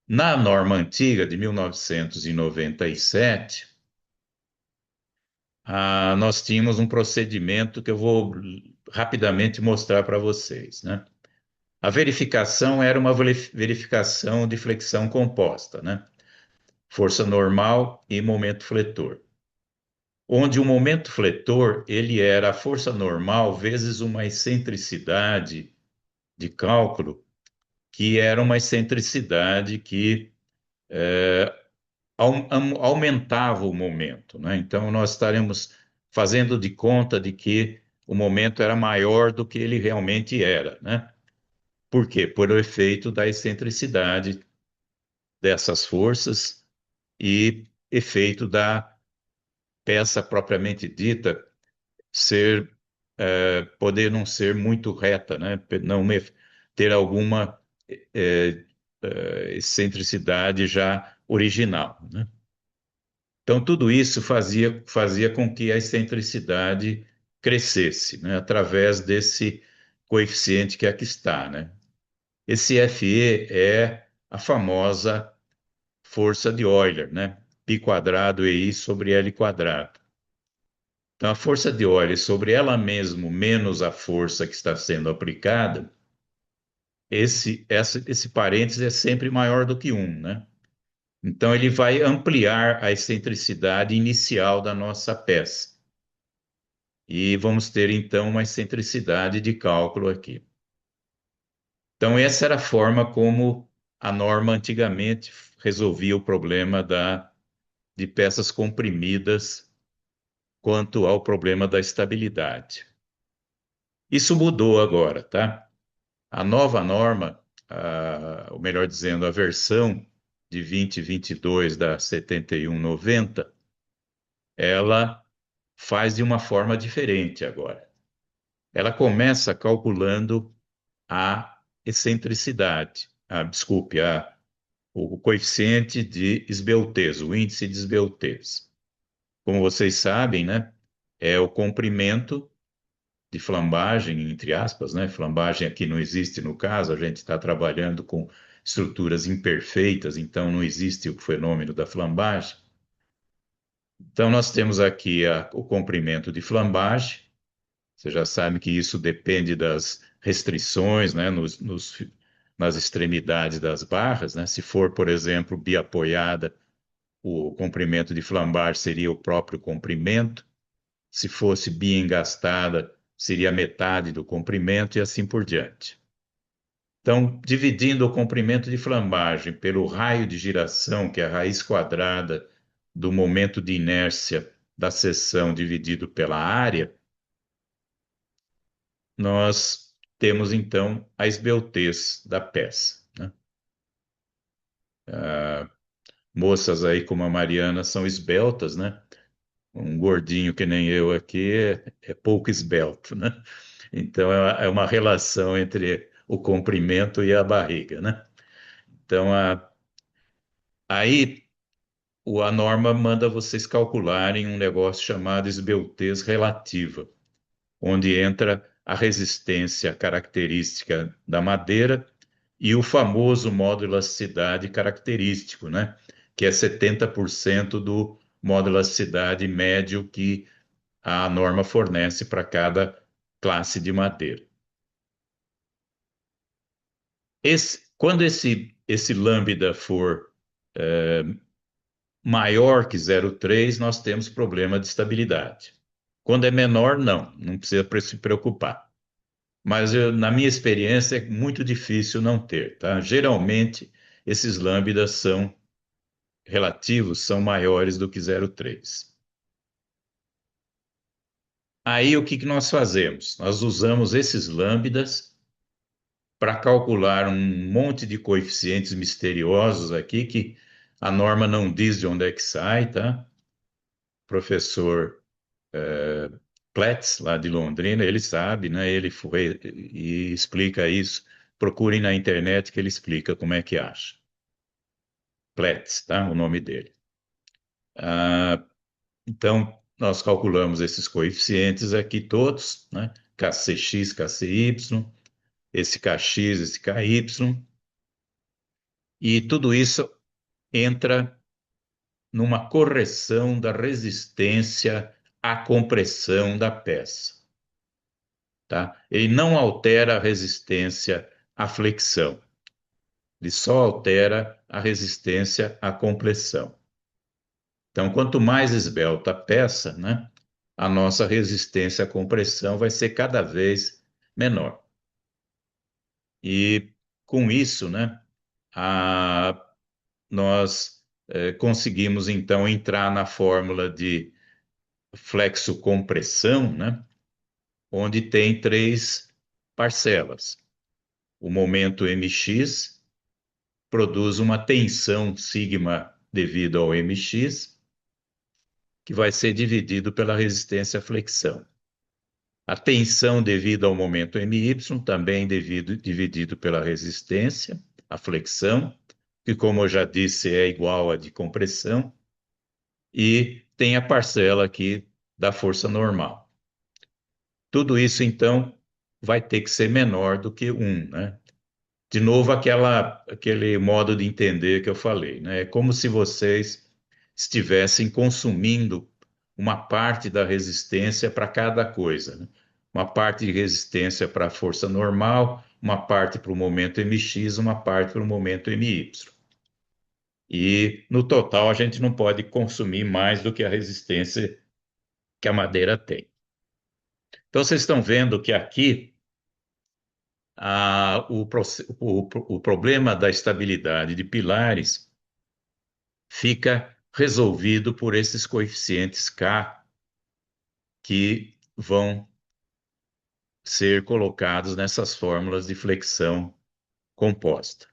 Na norma antiga de 1997, nós tínhamos um procedimento que eu vou rapidamente mostrar para vocês, né? A verificação era uma verificação de flexão composta, né? Força normal e momento fletor. Onde o momento fletor, ele era a força normal vezes uma excentricidade de cálculo, que era uma excentricidade que aumentava o momento, né? Então, nós estaremos fazendo de conta de que o momento era maior do que ele realmente era, né? Por quê? Por o efeito da excentricidade dessas forças e efeito da peça propriamente dita poder não ser muito reta, né? Não ter alguma excentricidade já original, né? Então, tudo isso fazia com que a excentricidade crescesse, né, através desse coeficiente que aqui está, né? Esse Fe é a famosa força de Euler, né? Π quadrado EI sobre L quadrado. Então, a força de Euler sobre ela mesma menos a força que está sendo aplicada, esse parênteses é sempre maior do que 1, né? Então, ele vai ampliar a excentricidade inicial da nossa peça. E vamos ter, então, uma excentricidade de cálculo aqui. Então, essa era a forma como a norma antigamente resolvia o problema de peças comprimidas quanto ao problema da estabilidade. Isso mudou agora, tá? A nova norma, ou melhor dizendo, a versão de 2022 da 7190, ela faz de uma forma diferente agora. Ela começa calculando a excentricidade, desculpe, o coeficiente de esbeltez, o índice de esbeltez. Como vocês sabem, né, é o comprimento de flambagem, entre aspas, né? Flambagem aqui não existe no caso, a gente está trabalhando com estruturas imperfeitas, então não existe o fenômeno da flambagem. Então, nós temos aqui o comprimento de flambagem. Você já sabe que isso depende das restrições, né, nas extremidades das barras, né? Se for, por exemplo, biapoiada, o comprimento de flambagem seria o próprio comprimento. Se fosse biengastada, seria metade do comprimento e assim por diante. Então, dividindo o comprimento de flambagem pelo raio de giração, que é a raiz quadrada do momento de inércia da seção dividido pela área, nós temos então a esbeltez da peça, né? Moças aí como a Mariana são esbeltas, né? Um gordinho que nem eu aqui é pouco esbelto, né? Então é uma relação entre o comprimento e a barriga, né? Então aí a norma manda vocês calcularem um negócio chamado esbeltez relativa, onde entra a resistência característica da madeira e o famoso modo elasticidade característico, né? Que é 70% do modo elasticidade médio que a norma fornece para cada classe de madeira. Quando esse lambda for maior que 0,3, nós temos problema de estabilidade. Quando é menor, não precisa se preocupar. Mas na minha experiência é muito difícil não ter, tá? Geralmente, esses lambdas são relativos, são maiores do que 0,3. Aí o que nós fazemos? Nós usamos esses lambdas para calcular um monte de coeficientes misteriosos aqui que a norma não diz de onde é que sai, tá? O professor Platts, lá de Londrina, ele sabe, né? Ele foi e explica isso. Procurem na internet que ele explica como é que acha. Platts, tá? O nome dele. Então, nós calculamos esses coeficientes aqui todos, né? KCX, KCY, esse KX, esse KY, e tudo isso entra numa correção da resistência à compressão da peça, tá? Ele não altera a resistência à flexão, ele só altera a resistência à compressão. Então, quanto mais esbelta a peça, né, a nossa resistência à compressão vai ser cada vez menor. E com isso, né, nós conseguimos então entrar na fórmula de flexo-compressão, né, onde tem três parcelas. O momento mx produz uma tensão sigma devido ao mx, que vai ser dividido pela resistência à flexão. A tensão devido ao momento my, também dividido pela resistência a flexão, que, como eu já disse, é igual a de compressão, e tem a parcela aqui da força normal. Tudo isso, então, vai ter que ser menor do que 1, né? De novo, aquele modo de entender que eu falei, né? É como se vocês estivessem consumindo uma parte da resistência para cada coisa, né? Uma parte de resistência para a força normal, uma parte para o momento mx, uma parte para o momento my. E no total a gente não pode consumir mais do que a resistência que a madeira tem. Então vocês estão vendo que aqui o problema da estabilidade de pilares fica resolvido por esses coeficientes K que vão ser colocados nessas fórmulas de flexão composta.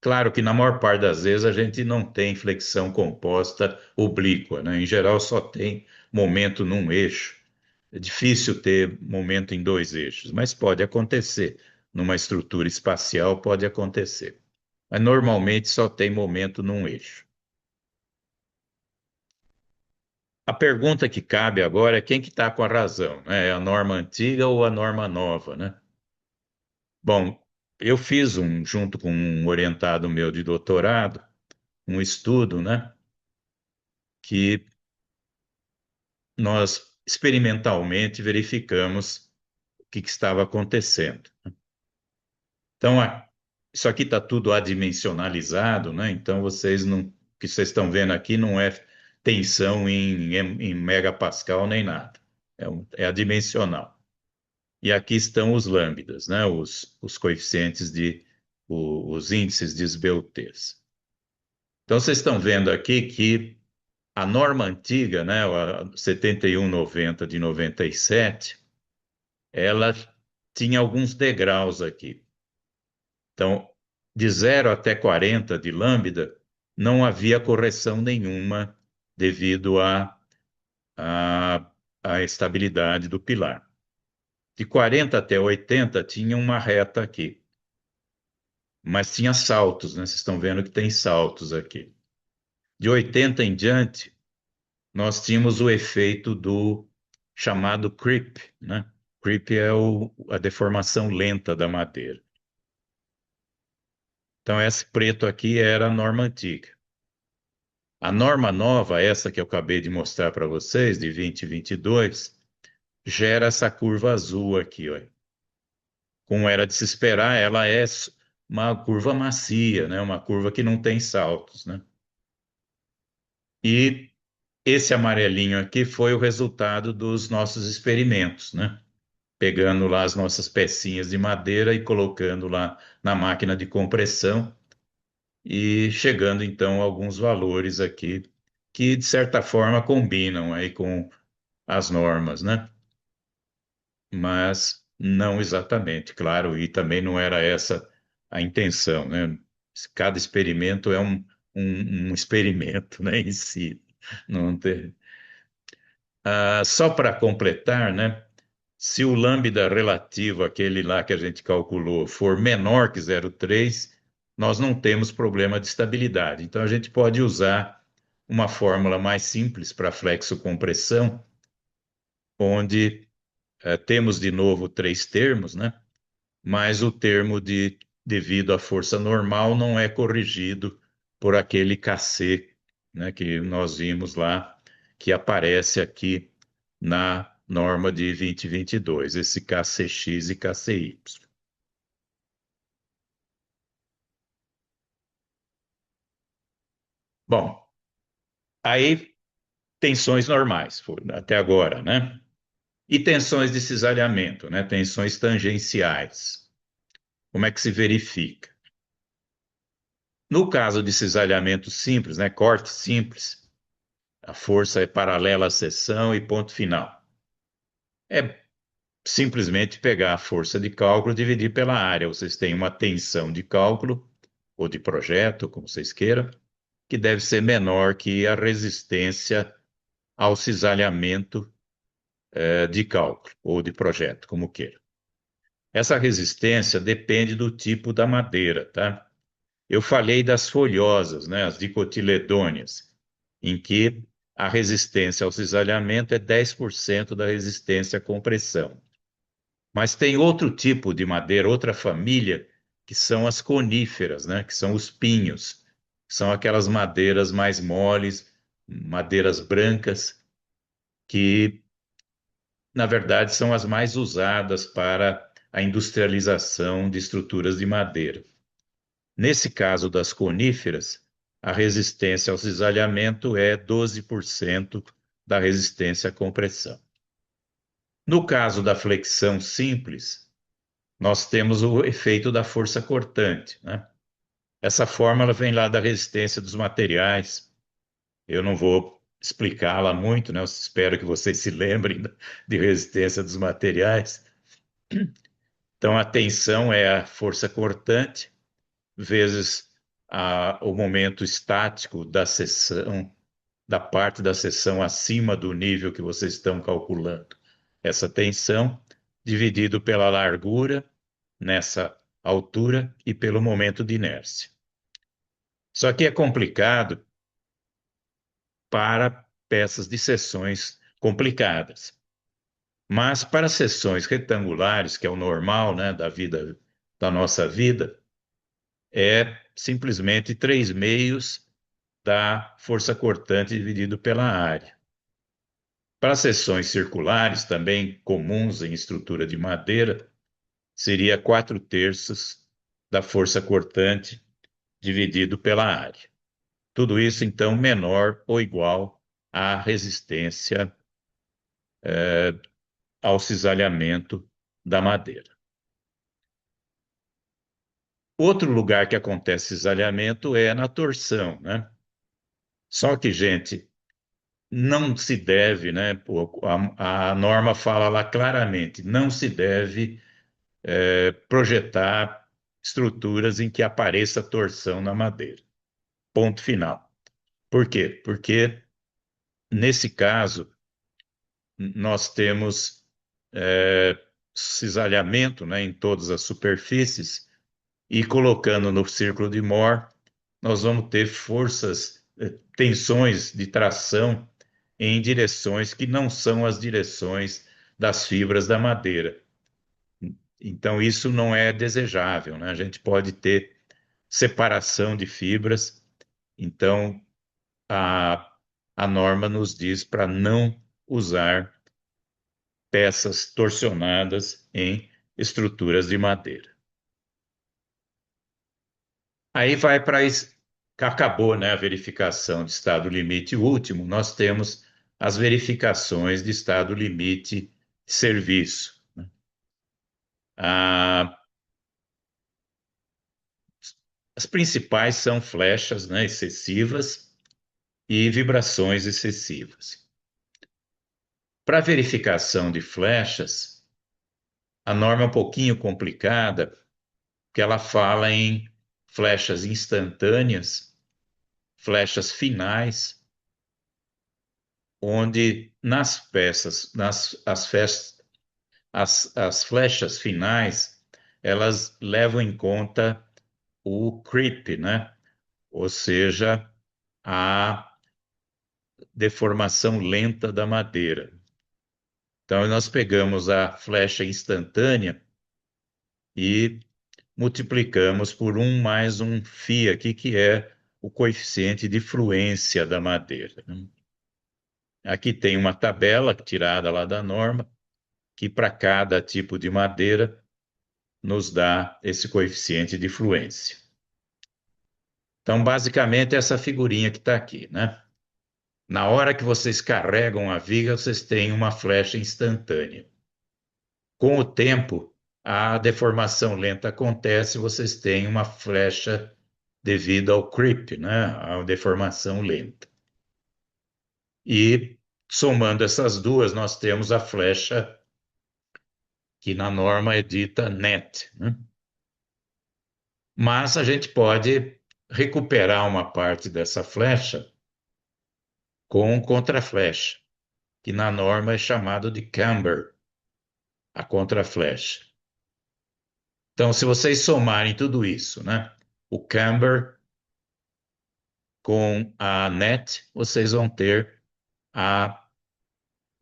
Claro que na maior parte das vezes a gente não tem flexão composta oblíqua, né? Em geral só tem momento num eixo. É difícil ter momento em dois eixos, mas pode acontecer. Numa estrutura espacial pode acontecer. Mas normalmente só tem momento num eixo. A pergunta que cabe agora é quem que está com a razão, né? É a norma antiga ou a norma nova, né? Bom, eu fiz junto com um orientado meu de doutorado, um estudo, né? Que nós experimentalmente verificamos o que estava acontecendo. Então, isso aqui está tudo adimensionalizado, né? Então, vocês não, o que vocês estão vendo aqui não é tensão em megapascal nem nada. É adimensional. E aqui estão os lambdas, né? Os coeficientes os índices de esbeltez. Então, vocês estão vendo aqui que a norma antiga, né, a 7190 de 97, ela tinha alguns degraus aqui. Então, de 0 até 40 de lambda, não havia correção nenhuma devido à, à estabilidade do pilar. De 40 até 80 tinha uma reta aqui, mas tinha saltos, né? Vocês estão vendo que tem saltos aqui. De 80 em diante, nós tínhamos o efeito do chamado creep, né? Creep é a deformação lenta da madeira. Então, esse preto aqui era a norma antiga. A norma nova, essa que eu acabei de mostrar para vocês, de 2022, gera essa curva azul aqui, ó. Como era de se esperar, ela é uma curva macia, né? Uma curva que não tem saltos, né? E esse amarelinho aqui foi o resultado dos nossos experimentos, né? Pegando lá as nossas pecinhas de madeira e colocando lá na máquina de compressão e chegando então a alguns valores aqui que de certa forma combinam aí com as normas, né? Mas não exatamente, claro, e também não era essa a intenção, né? Cada experimento é um experimento, né, em si. Não tem... só para completar, né? Se o lambda relativo, aquele lá que a gente calculou, for menor que 0,3, nós não temos problema de estabilidade. Então, a gente pode usar uma fórmula mais simples para flexo-compressão, onde temos de novo três termos, né? Mas o termo devido à força normal não é corrigido por aquele Kc, né, que nós vimos lá, que aparece aqui na norma de 2022, esse Kcx e Kcy. Bom, aí tensões normais, até agora, né? E tensões de cisalhamento, né? Tensões tangenciais. Como é que se verifica? No caso de cisalhamento simples, né? Corte simples, a força é paralela à seção e ponto final. É simplesmente pegar a força de cálculo e dividir pela área. Vocês têm uma tensão de cálculo, ou de projeto, como vocês queiram, que deve ser menor que a resistência ao cisalhamento de cálculo, ou de projeto, como queira. Essa resistência depende do tipo da madeira, tá? Eu falei das folhosas, né, as dicotiledôneas, em que a resistência ao cisalhamento é 10% da resistência à compressão. Mas tem outro tipo de madeira, outra família, que são as coníferas, né, que são os pinhos. São aquelas madeiras mais moles, madeiras brancas, que, na verdade, são as mais usadas para a industrialização de estruturas de madeira. Nesse caso das coníferas, a resistência ao cisalhamento é 12% da resistência à compressão. No caso da flexão simples, nós temos o efeito da força cortante, né? Essa fórmula vem lá da resistência dos materiais. Eu não vou explicá-la muito, né? Eu espero que vocês se lembrem de resistência dos materiais. Então, a tensão é a força cortante vezes o momento estático da seção, da parte da seção acima do nível que vocês estão calculando. Essa tensão dividido pela largura nessa altura e pelo momento de inércia. Só que é complicado para peças de seções complicadas. Mas para seções retangulares, que é o normal, né, da nossa vida, é simplesmente 3/6 da força cortante dividido pela área. Para seções circulares, também comuns em estrutura de madeira, seria 4/3 da força cortante dividido pela área. Tudo isso, então, menor ou igual à resistência ao cisalhamento da madeira. Outro lugar que acontece cisalhamento é na torção, né? Só que, gente, não se deve, né? A norma fala lá claramente, não se deve projetar estruturas em que apareça torção na madeira. Ponto final. Por quê? Porque, nesse caso, nós temos cisalhamento, né, em todas as superfícies, e colocando no círculo de Moore, nós vamos ter forças, tensões de tração em direções que não são as direções das fibras da madeira. Então, isso não é desejável, né? A gente pode ter separação de fibras. Então, a, a norma nos diz para não usar peças torsionadas em estruturas de madeira. Aí vai para. Acabou, né, a verificação de estado limite último, nós temos as verificações de estado limite de serviço. Ah, as principais são flechas, né, excessivas e vibrações excessivas. Para verificação de flechas, a norma é um pouquinho complicada, porque ela fala em flechas instantâneas, flechas finais, onde nas peças, as flechas finais, elas levam em conta o creep, né? Ou seja, a deformação lenta da madeira. Então, nós pegamos a flecha instantânea e multiplicamos por 1 mais um φ aqui, que é o coeficiente de fluência da madeira. Aqui tem uma tabela tirada lá da norma, que para cada tipo de madeira nos dá esse coeficiente de fluência. Então, basicamente, essa figurinha que está aqui, né? Na hora que vocês carregam a viga, vocês têm uma flecha instantânea. Com o tempo, a deformação lenta acontece, vocês têm uma flecha devido ao creep, né? A deformação lenta. E somando essas duas, nós temos a flecha que na norma é dita net, né? Mas a gente pode recuperar uma parte dessa flecha com contraflecha, que na norma é chamado de camber, a contraflecha. Então, se vocês somarem tudo isso, né? O camber com a net, vocês vão ter a,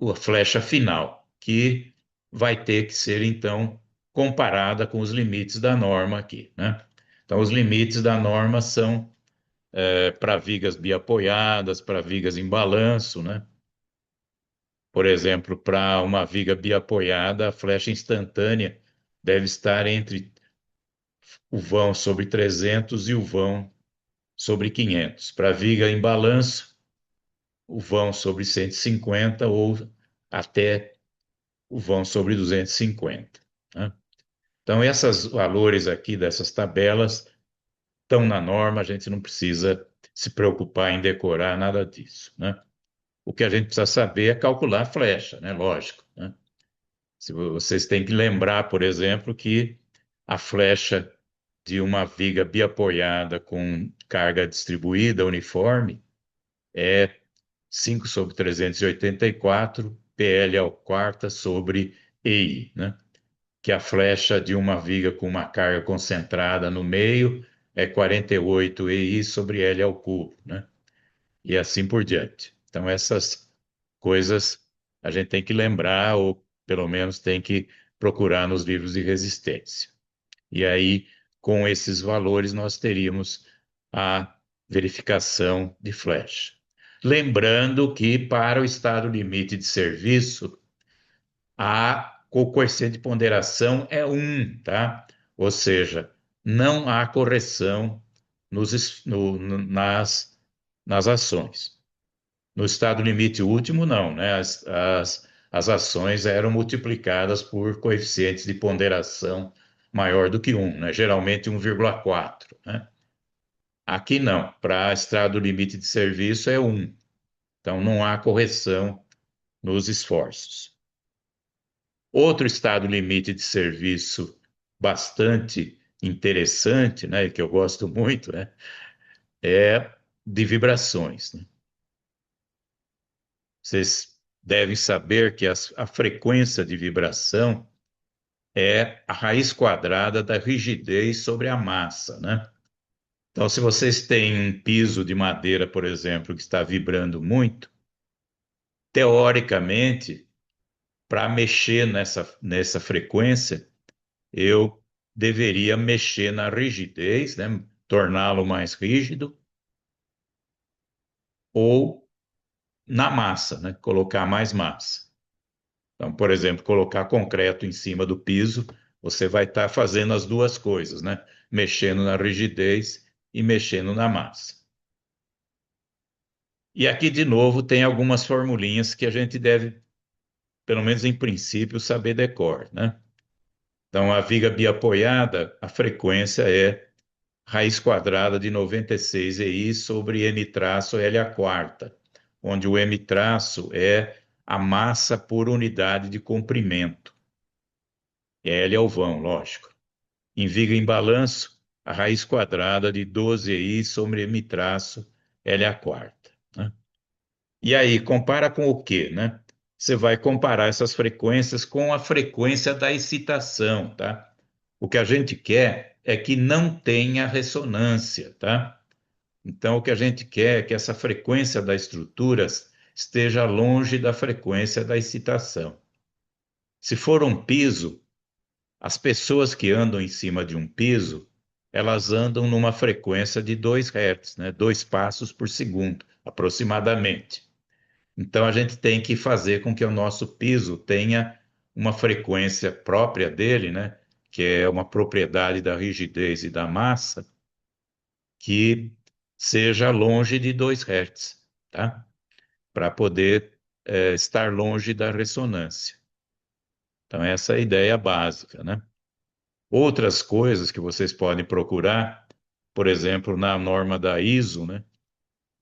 a flecha final, que vai ter que ser, então, comparada com os limites da norma aqui, né? Então, os limites da norma são para vigas biapoiadas, para vigas em balanço, né? Por exemplo, para uma viga biapoiada, a flecha instantânea deve estar entre o vão sobre 300 e o vão sobre 500. Para viga em balanço, o vão sobre 150 ou até o vão sobre 250. Né? Então, esses valores aqui dessas tabelas estão na norma, a gente não precisa se preocupar em decorar nada disso. Né? O que a gente precisa saber é calcular a flecha, né? Lógico. Né? Se vocês têm que lembrar, por exemplo, que a flecha de uma viga biapoiada com carga distribuída uniforme é 5 sobre 384 PL ao quarta sobre EI, né? Que a flecha de uma viga com uma carga concentrada no meio é 48 EI sobre L ao cubo, né? E assim por diante. Então, essas coisas a gente tem que lembrar, ou pelo menos tem que procurar nos livros de resistência. E aí, com esses valores, nós teríamos a verificação de flecha. Lembrando que para o estado limite de serviço, o coeficiente de ponderação é 1, tá? Ou seja, não há correção nas ações. No estado limite último, não, né? As ações eram multiplicadas por coeficientes de ponderação maior do que 1, né? Geralmente 1,4, né? Aqui não, para estado limite de serviço é 1. Então não há correção nos esforços. Outro estado limite de serviço bastante interessante, né, que eu gosto muito, né, é de vibrações, né? Vocês devem saber que a frequência de vibração é a raiz quadrada da rigidez sobre a massa, né? Então, se vocês têm um piso de madeira, por exemplo, que está vibrando muito, teoricamente, para mexer nessa frequência, eu deveria mexer na rigidez, né? Torná-lo mais rígido, ou na massa, né? Colocar mais massa. Então, por exemplo, colocar concreto em cima do piso, você vai estar fazendo as duas coisas, né? Mexendo na rigidez e mexendo na massa. E aqui, de novo, tem algumas formulinhas que a gente deve, pelo menos em princípio, saber decor, né? Então, a viga biapoiada, a frequência é raiz quadrada de 96 EI sobre M traço L a quarta, onde o M traço é a massa por unidade de comprimento. L é o vão, lógico. Em viga em balanço, a raiz quadrada de 12 EI sobre M traço L a quarta. Né? E aí, compara com o quê, né? Você vai comparar essas frequências com a frequência da excitação, tá? O que a gente quer é que não tenha ressonância, tá? Então, o que a gente quer é que essa frequência das estruturas esteja longe da frequência da excitação. Se for um piso, as pessoas que andam em cima de um piso, elas andam numa frequência de 2 Hz, né? 2 passos por segundo, aproximadamente. Então, a gente tem que fazer com que o nosso piso tenha uma frequência própria dele, né? Que é uma propriedade da rigidez e da massa, que seja longe de 2 Hz, tá? Para poder estar longe da ressonância. Então, essa é a ideia básica, né? Outras coisas que vocês podem procurar, por exemplo, na norma da ISO, né?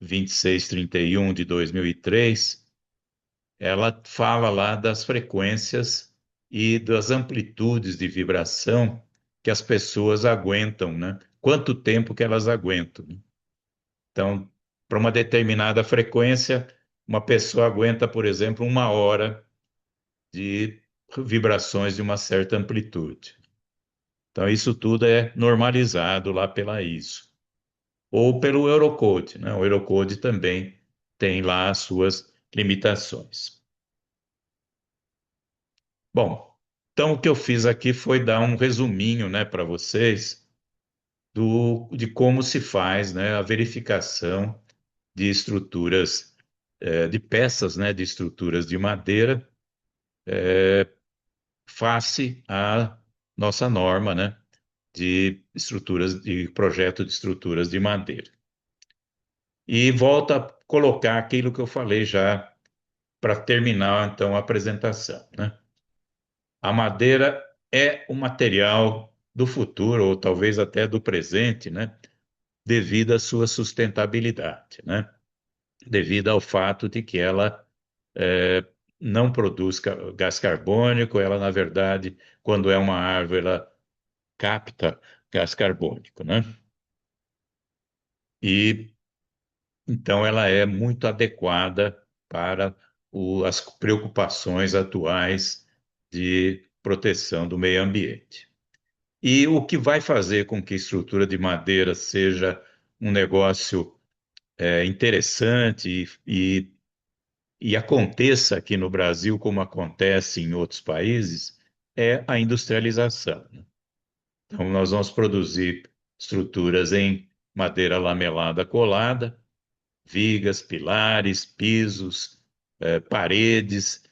2631 de 2003, ela fala lá das frequências e das amplitudes de vibração que as pessoas aguentam, né? Quanto tempo que elas aguentam, né? Então, para uma determinada frequência, uma pessoa aguenta, por exemplo, 1 hora de vibrações de uma certa amplitude. Então, isso tudo é normalizado lá pela ISO. Ou pelo Eurocode, né? O Eurocode também tem lá as suas limitações. Bom, então o que eu fiz aqui foi dar um resuminho, né, para vocês de como se faz, né, a verificação de estruturas, de peças, né, de estruturas de madeira face à nossa norma, né, de estruturas, de projeto de estruturas de madeira. E volto a colocar aquilo que eu falei já para terminar, então, a apresentação, né? A madeira é o material do futuro, ou talvez até do presente, né? Devido à sua sustentabilidade, né? Devido ao fato de que ela não produz gás carbônico, ela, na verdade, quando é uma árvore, ela capta gás carbônico, né? E então ela é muito adequada para as preocupações atuais de proteção do meio ambiente. E o que vai fazer com que a estrutura de madeira seja um negócio interessante e aconteça aqui no Brasil como acontece em outros países é a industrialização, né? Então, nós vamos produzir estruturas em madeira lamelada colada, vigas, pilares, pisos, paredes,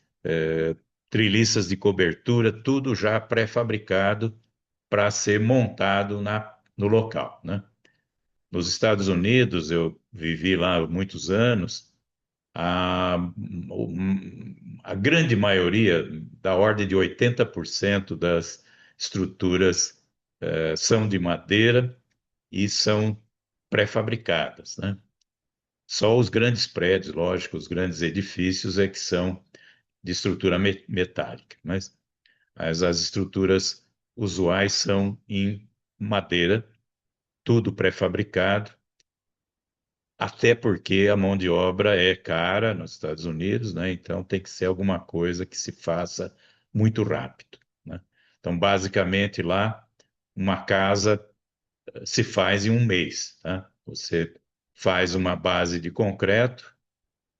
treliças de cobertura, tudo já pré-fabricado para ser montado no local, né? Nos Estados Unidos, eu vivi lá há muitos anos, a, a grande maioria, da ordem de 80% das estruturas são de madeira e são pré-fabricadas, né? Só os grandes prédios, lógico, os grandes edifícios é que são de estrutura metálica, mas as estruturas usuais são em madeira, tudo pré-fabricado, até porque a mão de obra é cara nos Estados Unidos, né? Então tem que ser alguma coisa que se faça muito rápido, né? Então, basicamente, lá, uma casa se faz em um mês, tá? Você faz uma base de concreto,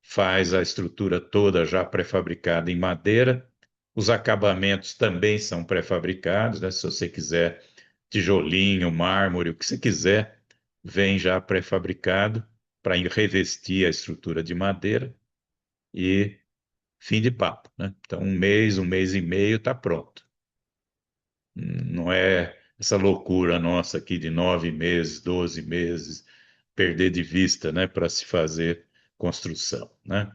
faz a estrutura toda já pré-fabricada em madeira. Os acabamentos também são pré-fabricados, né? Se você quiser tijolinho, mármore, o que você quiser, vem já pré-fabricado para revestir a estrutura de madeira e fim de papo, né? Então, um mês e meio está pronto. Não é essa loucura nossa aqui de 9 meses, 12 meses, perder de vista, né, para se fazer construção, né?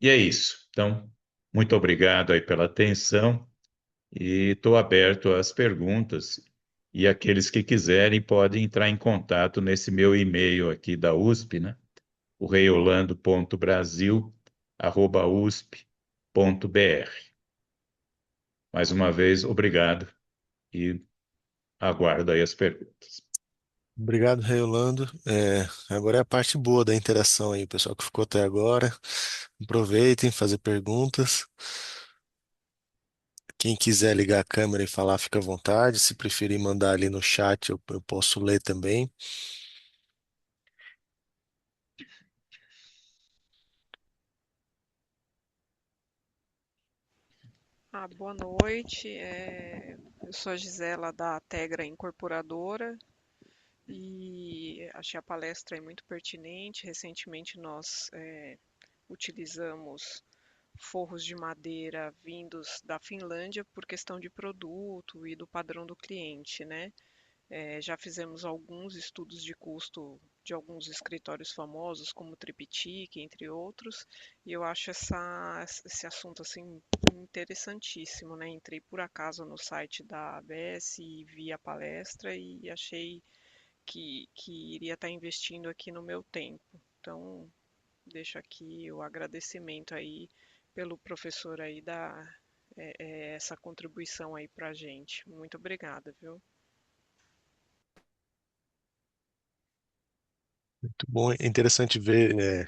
E é isso. Então, muito obrigado aí pela atenção e estou aberto às perguntas. E aqueles que quiserem podem entrar em contato nesse meu e-mail aqui da USP, né? O reiolando.brasil@usp.br. Mais uma vez, obrigado e aguardo aí as perguntas. Obrigado, Reolando. Agora é a parte boa da interação aí, o pessoal que ficou até agora. Aproveitem, fazer perguntas. Quem quiser ligar a câmera e falar, fica à vontade. Se preferir mandar ali no chat, eu posso ler também. Boa noite. Eu sou a Gisela da Tegra Incorporadora e achei a palestra aí muito pertinente. Recentemente nós utilizamos forros de madeira vindos da Finlândia por questão de produto e do padrão do cliente, né? Já fizemos alguns estudos de custo de alguns escritórios famosos, como Triptych, entre outros, e eu acho esse assunto assim interessantíssimo, né? Entrei por acaso no site da ABS e vi a palestra e achei que iria estar investindo aqui no meu tempo. Então, deixo aqui o agradecimento aí pelo professor aí dar essa contribuição aí para a gente. Muito obrigada, viu? Muito bom, é interessante ver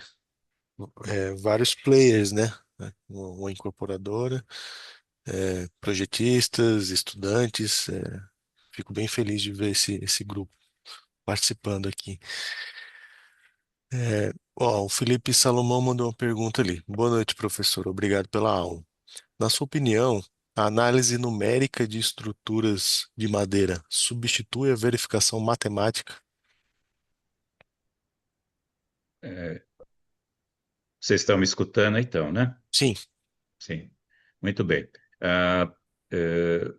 vários players, né? Uma incorporadora. projetistas, estudantes. Fico bem feliz de ver esse grupo participando aqui. Ó, o Felipe Salomão mandou uma pergunta ali. Boa noite, professor. Obrigado pela aula. Na sua opinião, a análise numérica de estruturas de madeira substitui a verificação matemática? É, vocês estão me escutando então, né? Sim, Sim. Muito bem. Ah, eh,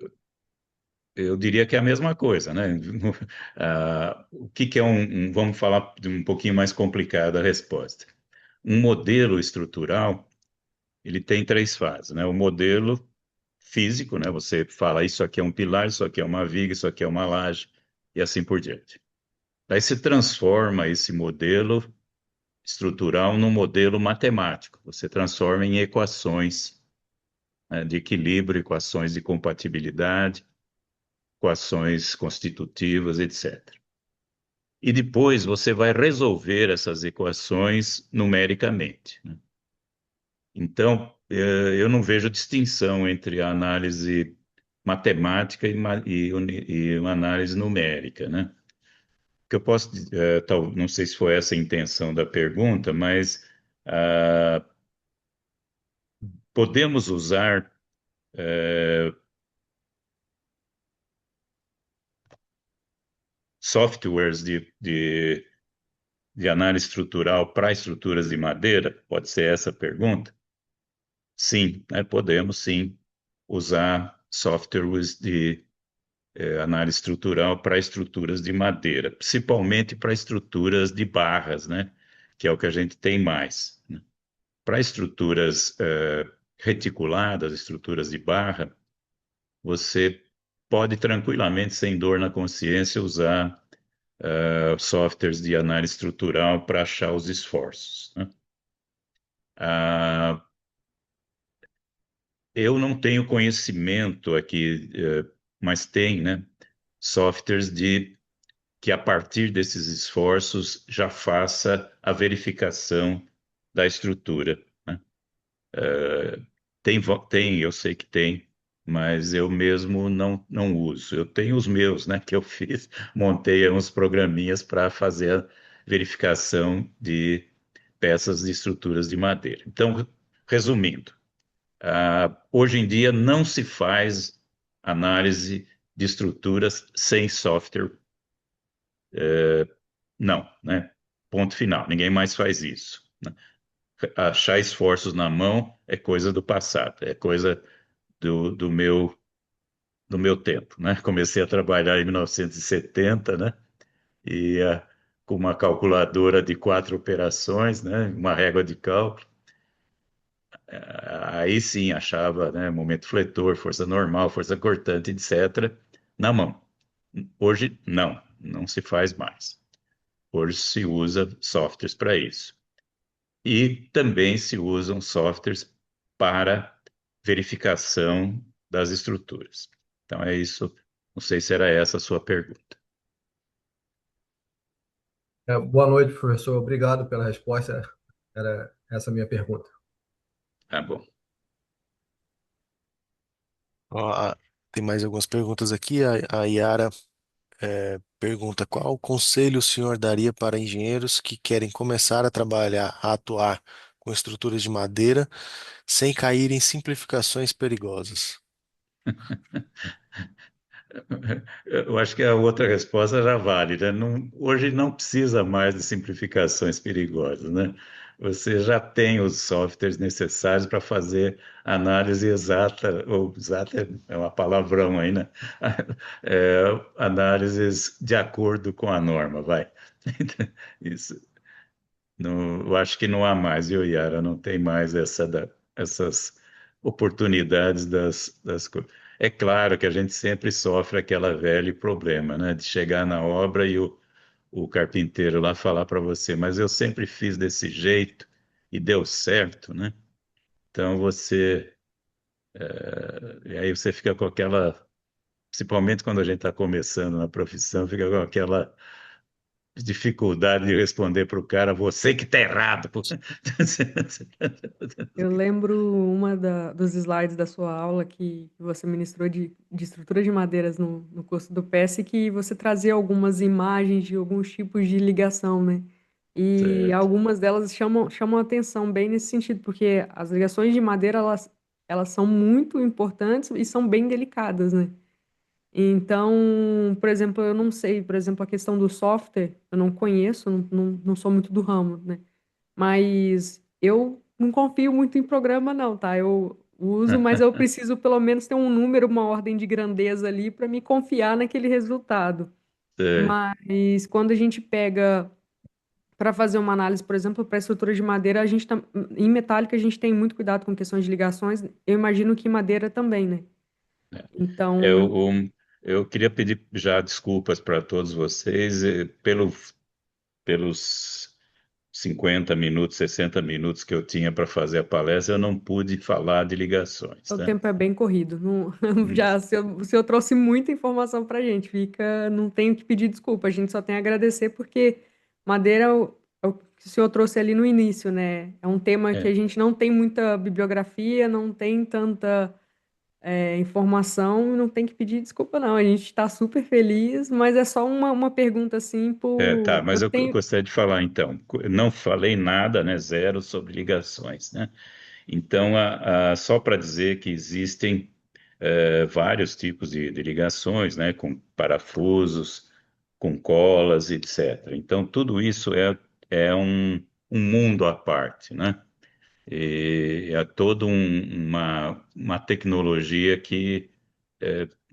eu diria que é a mesma coisa, né? O que que é vamos falar de um pouquinho mais complicada a resposta. Um modelo estrutural, ele tem três fases, né? O modelo físico, né? Você fala, isso aqui é um pilar, isso aqui é uma viga, isso aqui é uma laje, e assim por diante. Daí se transforma esse modelo estrutural num modelo matemático. Você transforma em equações, né, de equilíbrio, equações de compatibilidade, equações constitutivas, etc. E depois você vai resolver essas equações numericamente, né? Então, eu não vejo distinção entre a análise matemática e uma análise numérica, né? Que eu posso, não sei se foi essa a intenção da pergunta, mas ah, podemos usar softwares de análise estrutural para estruturas de madeira? Pode ser essa a pergunta? Sim, né, podemos sim usar softwares de análise estrutural para estruturas de madeira, principalmente para estruturas de barras, né? Que é o que a gente tem mais, né? Para estruturas reticuladas, estruturas de barra, você pode tranquilamente, sem dor na consciência, usar softwares de análise estrutural para achar os esforços, né? Ah, eu não tenho conhecimento aqui, mas tem, né, softwares de que a partir desses esforços já faça a verificação da estrutura, né? Tem, eu sei que tem, mas eu mesmo não uso. Eu tenho os meus, né, que eu fiz, montei uns programinhas para fazer a verificação de peças de estruturas de madeira. Então, resumindo, hoje em dia não se faz análise de estruturas sem software, não, né? Ponto final. Ninguém mais faz isso, né? Achar esforços na mão é coisa do passado, é coisa do meu tempo, né? Comecei a trabalhar em 1970, né? E com uma calculadora de quatro operações, né? Uma régua de cálculo. Aí sim achava, né? Momento fletor, força normal, força cortante, etc. na mão. Hoje não se faz mais. Hoje se usa softwares para isso. E também se usam softwares para verificação das estruturas. Então é isso. Não sei se era essa a sua pergunta. Boa noite, professor. Obrigado pela resposta. Era essa a minha pergunta. Tá bom. ó, tem mais algumas perguntas aqui. A Yara pergunta: qual conselho o senhor daria para engenheiros que querem começar a trabalhar, a atuar com estruturas de madeira sem cair em simplificações perigosas? Eu acho que a outra resposta já vale, né? Hoje não precisa mais de simplificações perigosas, né? Você já tem os softwares necessários para fazer análise exata, ou exata é uma palavrão aí, né? Análises de acordo com a norma, vai. Isso. Eu acho que não há mais, viu, Yara? Não tem mais essas oportunidades das coisas. É claro que a gente sempre sofre aquela velho problema, né? De chegar na obra e o carpinteiro lá falar para você, mas eu sempre fiz desse jeito e deu certo, né? Então e aí você fica com aquela, principalmente quando a gente está começando na profissão, fica com aquela dificuldade de responder para o cara, você que está errado. Pô. Eu lembro dos slides da sua aula que você ministrou de estrutura de madeiras no curso do PS, que você trazia algumas imagens de alguns tipos de ligação, né? E Certo. algumas delas chamam a atenção bem nesse sentido, porque as ligações de madeira, elas são muito importantes e são bem delicadas, né? Então, por exemplo, eu não sei, por exemplo, a questão do software, eu não conheço, não sou muito do ramo, né? Mas eu não confio muito em programa, não, tá? Eu uso, mas eu preciso pelo menos ter um número, uma ordem de grandeza ali para me confiar naquele resultado. Sei. Mas quando a gente pega para fazer uma análise, por exemplo, para estrutura de madeira, em metálica a gente tem muito cuidado com questões de ligações. Eu imagino que em madeira também, né? Então, Eu queria pedir já desculpas para todos vocês pelos 50 minutos, 60 minutos que eu tinha para fazer a palestra, eu não pude falar de ligações, o tá? tempo é bem corrido. Hum. Já, se eu trouxe muita informação para a gente, não tenho que pedir desculpa, a gente só tem a agradecer porque madeira é o que o senhor trouxe ali no início, né? É um tema que a É, gente não tem muita bibliografia, não tem tanta informação, não tem que pedir desculpa, não. A gente está super feliz, mas é só uma pergunta assim tá, por. Eu mas eu tenho. gostaria de falar então. Eu não falei nada, né? Zero sobre ligações, né? Então, só para dizer que existem vários tipos de ligações, né? Com parafusos, com colas, etc. Então, tudo isso é um mundo à parte, né? E é toda uma tecnologia que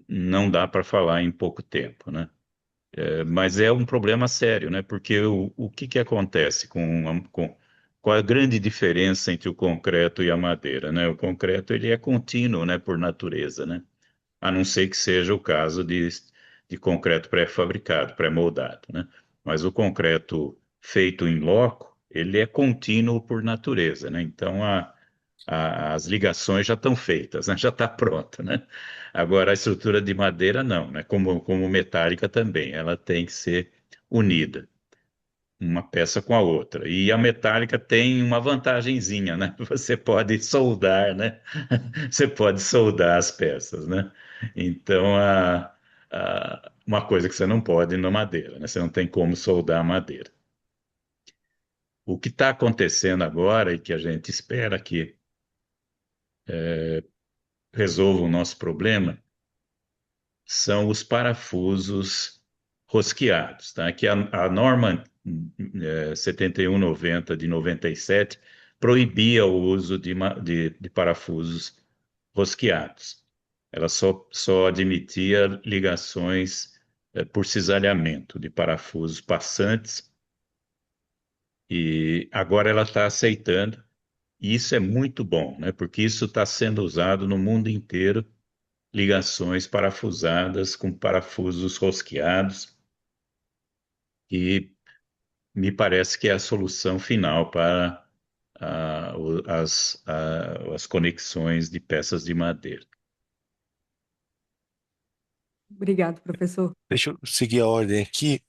não dá para falar em pouco tempo, né? Mas é um problema sério, né? Porque o que que acontece qual a grande diferença entre o concreto e a madeira, né? O concreto ele é contínuo, né? Por natureza, né? A não ser que seja o caso de concreto pré-fabricado, pré-moldado, né? Mas o concreto feito em loco, ele é contínuo por natureza, né? Então as ligações já estão feitas, né? Já está pronta, né? Agora a estrutura de madeira não, né? Como metálica também, ela tem que ser unida, uma peça com a outra. E a metálica tem uma vantagenzinha, né? Você pode soldar, né? Você pode soldar as peças, né? Então uma coisa que você não pode na madeira, né? Você não tem como soldar a madeira. O que está acontecendo agora e que a gente espera que resolva o nosso problema são os parafusos rosqueados, tá? Que a norma 7190 de 97 proibia o uso de parafusos rosqueados. Ela só admitia ligações por cisalhamento de parafusos passantes e agora ela está aceitando. E isso é muito bom, né? Porque isso está sendo usado no mundo inteiro ligações parafusadas com parafusos rosqueados, e me parece que é a solução final para as conexões de peças de madeira. Obrigado, professor. Deixa eu seguir a ordem aqui.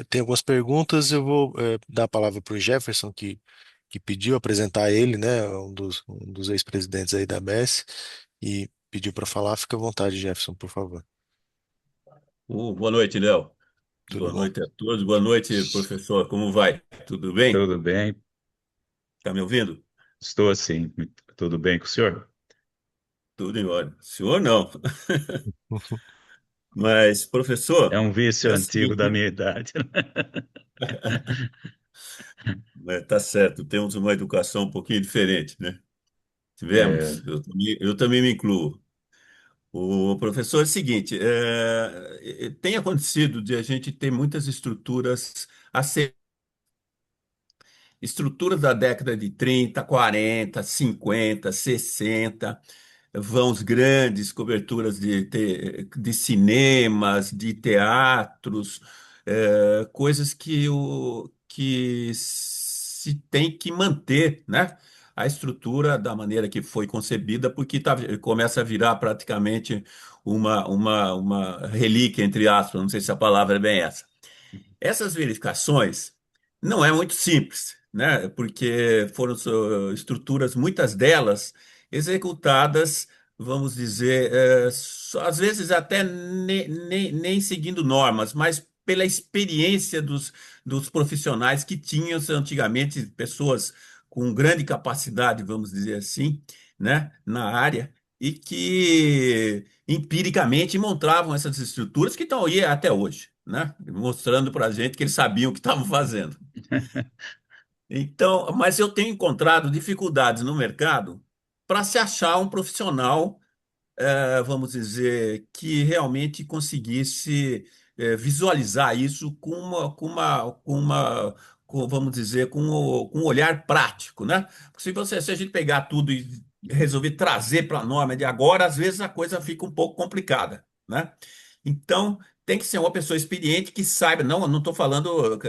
Tem algumas perguntas, eu vou dar a palavra para o Jefferson, que pediu apresentar ele, né, um dos ex-presidentes aí da BES, e pediu para falar. Fica à vontade, Jefferson, por favor. Boa noite, Léo. Tudo Boa bom? noite a todos. Boa noite, professor. Como vai? Tudo bem? Tudo bem? Está me ouvindo? Estou assim. Tudo bem com o senhor? Tudo em ordem. Senhor, não. Mas, É professor, um vício é o antigo da seguinte, minha idade. tá certo, temos uma educação um pouquinho diferente, né? É, Tivemos, eu também me incluo. O professor, é o seguinte, tem acontecido de a gente ter muitas estruturas a ser estruturas da década de 30, 40, 50, 60, vãos grandes, coberturas de cinemas, de teatros, coisas que se tem que manter, né? A estrutura da maneira que foi concebida, porque começa a virar praticamente uma relíquia, entre aspas, não sei se a palavra é bem essa. Essas verificações não é muito simples, né? Porque foram estruturas, muitas delas executadas, vamos dizer, às vezes até nem seguindo normas, mas pela experiência dos profissionais que tinham antigamente, pessoas com grande capacidade, vamos dizer assim, né, na área, e que empiricamente montavam essas estruturas que estão aí até hoje, né? Mostrando para a gente que eles sabiam o que estavam fazendo. Então, mas eu tenho encontrado dificuldades no mercado para se achar um profissional, vamos dizer, que realmente conseguisse visualizar isso vamos dizer, com um olhar prático, né? Porque se a gente pegar tudo e resolver trazer para a norma de agora, às vezes a coisa fica um pouco complicada, né? Então, tem que ser uma pessoa experiente que saiba. Não estou falando,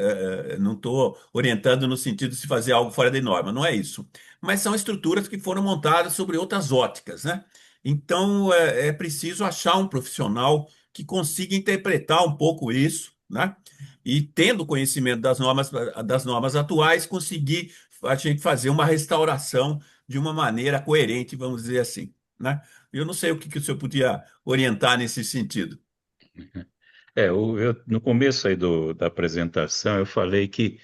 não estou orientando no sentido de se fazer algo fora da norma, não é isso. Mas são estruturas que foram montadas sobre outras óticas, né? Então, é preciso achar um profissional que consiga interpretar um pouco isso, né? E tendo conhecimento das normas atuais, conseguir a gente fazer uma restauração de uma maneira coerente, vamos dizer assim, né? Eu não sei o que o senhor podia orientar nesse sentido. No começo aí da apresentação, eu falei que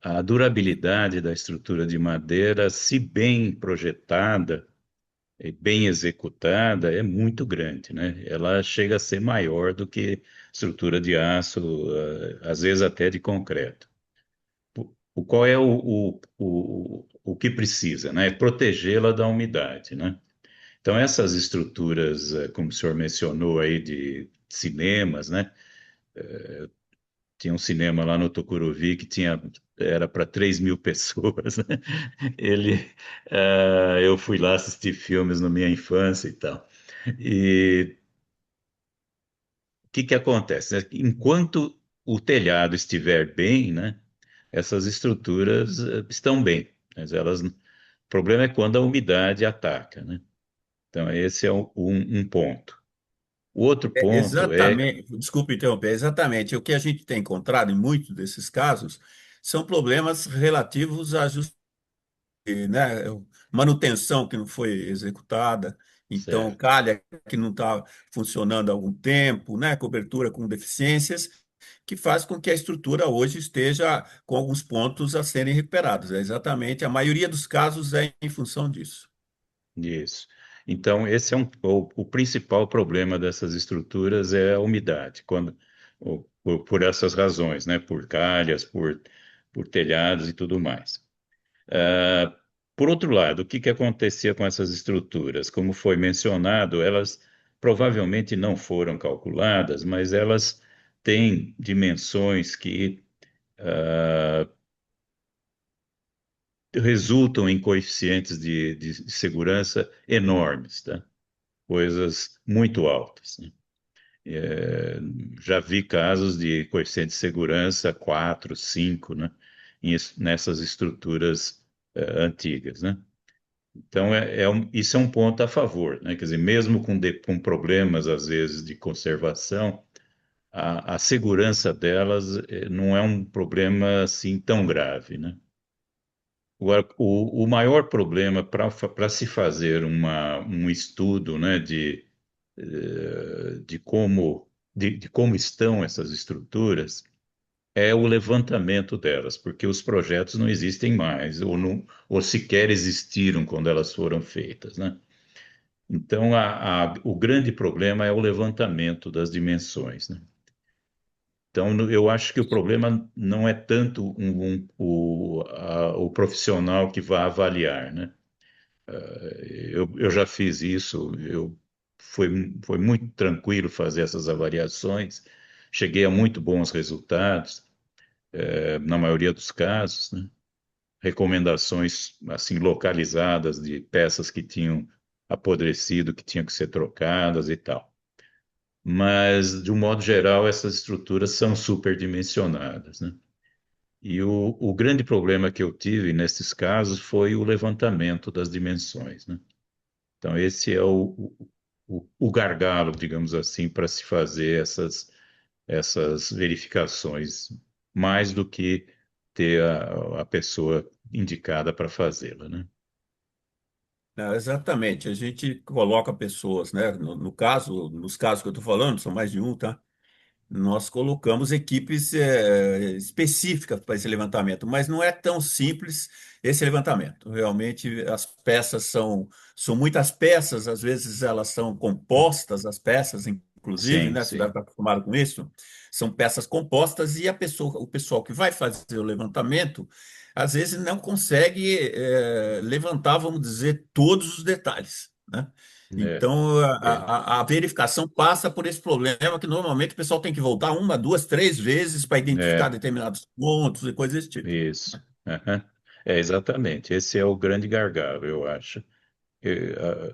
a durabilidade da estrutura de madeira, se bem projetada e bem executada, é muito grande, né? Ela chega a ser maior do que estrutura de aço, às vezes até de concreto. Qual é o que precisa, né? É protegê-la da umidade, né? Então, essas estruturas, como o senhor mencionou aí, de cinemas, né? Tinha um cinema lá no Tucuruvi que era para 3.000 pessoas, né? Ele, eu fui lá assistir filmes na minha infância e tal. E o que que acontece, né? Enquanto o telhado estiver bem, né? Essas estruturas estão bem, mas o problema é quando a umidade ataca, né? Então, esse é um ponto. O outro ponto é, Exatamente, desculpe interromper, exatamente. O que a gente tem encontrado em muitos desses casos são problemas relativos a né, manutenção que não foi executada, então certo, calha que não está funcionando há algum tempo, né, cobertura com deficiências, que faz com que a estrutura hoje esteja com alguns pontos a serem recuperados. É exatamente, a maioria dos casos é em função disso. isso. Então, esse é o principal problema dessas estruturas é a umidade, por essas razões, né? Por calhas, por telhados e tudo mais. Ah, por outro lado, o que que acontecia com essas estruturas? Como foi mencionado, elas provavelmente não foram calculadas, mas elas têm dimensões que resultam em coeficientes de segurança enormes, tá? Coisas muito altas, né? É, já vi casos de coeficiente de segurança 4, 5, né? Nessas estruturas antigas, né? Então, isso é um ponto a favor, né? Quer dizer, mesmo com problemas, às vezes, de conservação, a segurança delas não é um problema assim tão grave, né? Agora, o maior problema para se fazer um estudo, né, de como estão essas estruturas é o levantamento delas, porque os projetos não existem mais, ou sequer existiram quando elas foram feitas, né? Então, o grande problema é o levantamento das dimensões, né? Então, eu acho que o problema não é tanto o profissional que vai avaliar, né? Eu já fiz isso, foi muito tranquilo fazer essas avaliações, cheguei a muito bons resultados, na maioria dos casos, né? Recomendações assim localizadas de peças que tinham apodrecido, que tinham que ser trocadas e tal. Mas, de um modo geral, essas estruturas são superdimensionadas, né? E o grande problema que eu tive nesses casos foi o levantamento das dimensões, né? Então, esse é o gargalo, digamos assim, para se fazer essas verificações mais do que ter a pessoa indicada para fazê-la, né? Não, exatamente. A gente coloca pessoas, né? No caso, nos casos que eu estou falando, são mais de um, tá? Nós colocamos equipes específicas para esse levantamento, mas não é tão simples esse levantamento. Realmente, as peças são muitas peças, às vezes elas são compostas, as peças, inclusive, Sim, né? Você deve sim. estar acostumado com isso. São peças compostas e o pessoal que vai fazer o levantamento, às vezes não consegue levantar, vamos dizer, todos os detalhes, né? É, Então, é, a verificação passa por esse problema que normalmente o pessoal tem que voltar uma, duas, três vezes para identificar é, determinados pontos e coisas desse tipo. isso. Aham. É, exatamente. Esse é o grande gargalo, eu acho.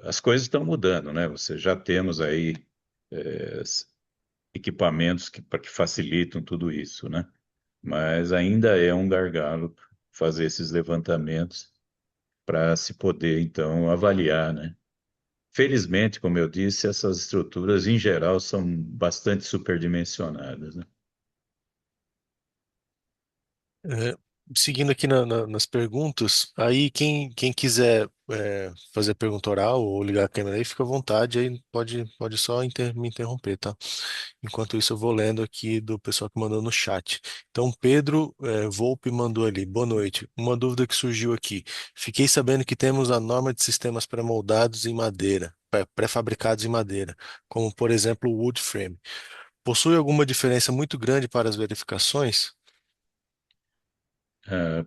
As coisas estão mudando, né? Você já temos aí equipamentos para que facilitam tudo isso, né? Mas ainda é um gargalo fazer esses levantamentos para se poder, então, avaliar, né? Felizmente, como eu disse, essas estruturas, em geral, são bastante superdimensionadas, né? É, seguindo aqui nas perguntas, aí quem quiser fazer pergunta oral ou ligar a câmera aí, fica à vontade, aí pode só me interromper, tá? Enquanto isso, eu vou lendo aqui do pessoal que mandou no chat. Então, Pedro Volpe mandou ali. Boa noite. Uma dúvida que surgiu aqui. Fiquei sabendo que temos a norma de sistemas pré-moldados em madeira, pré-fabricados em madeira, como por exemplo o wood frame. Possui alguma diferença muito grande para as verificações? Ah,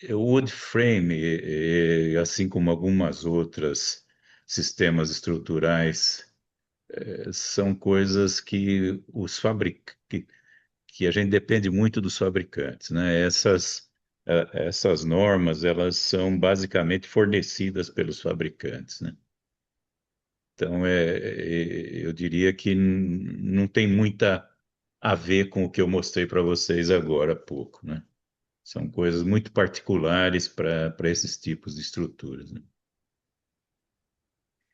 o wood frame, assim como algumas outras sistemas estruturais, são coisas que que a gente depende muito dos fabricantes, né? Essas normas, elas são basicamente fornecidas pelos fabricantes, né? Então, eu diria que não tem muita a ver com o que eu mostrei para vocês agora há pouco, né? São coisas muito particulares para esses tipos de estruturas, né?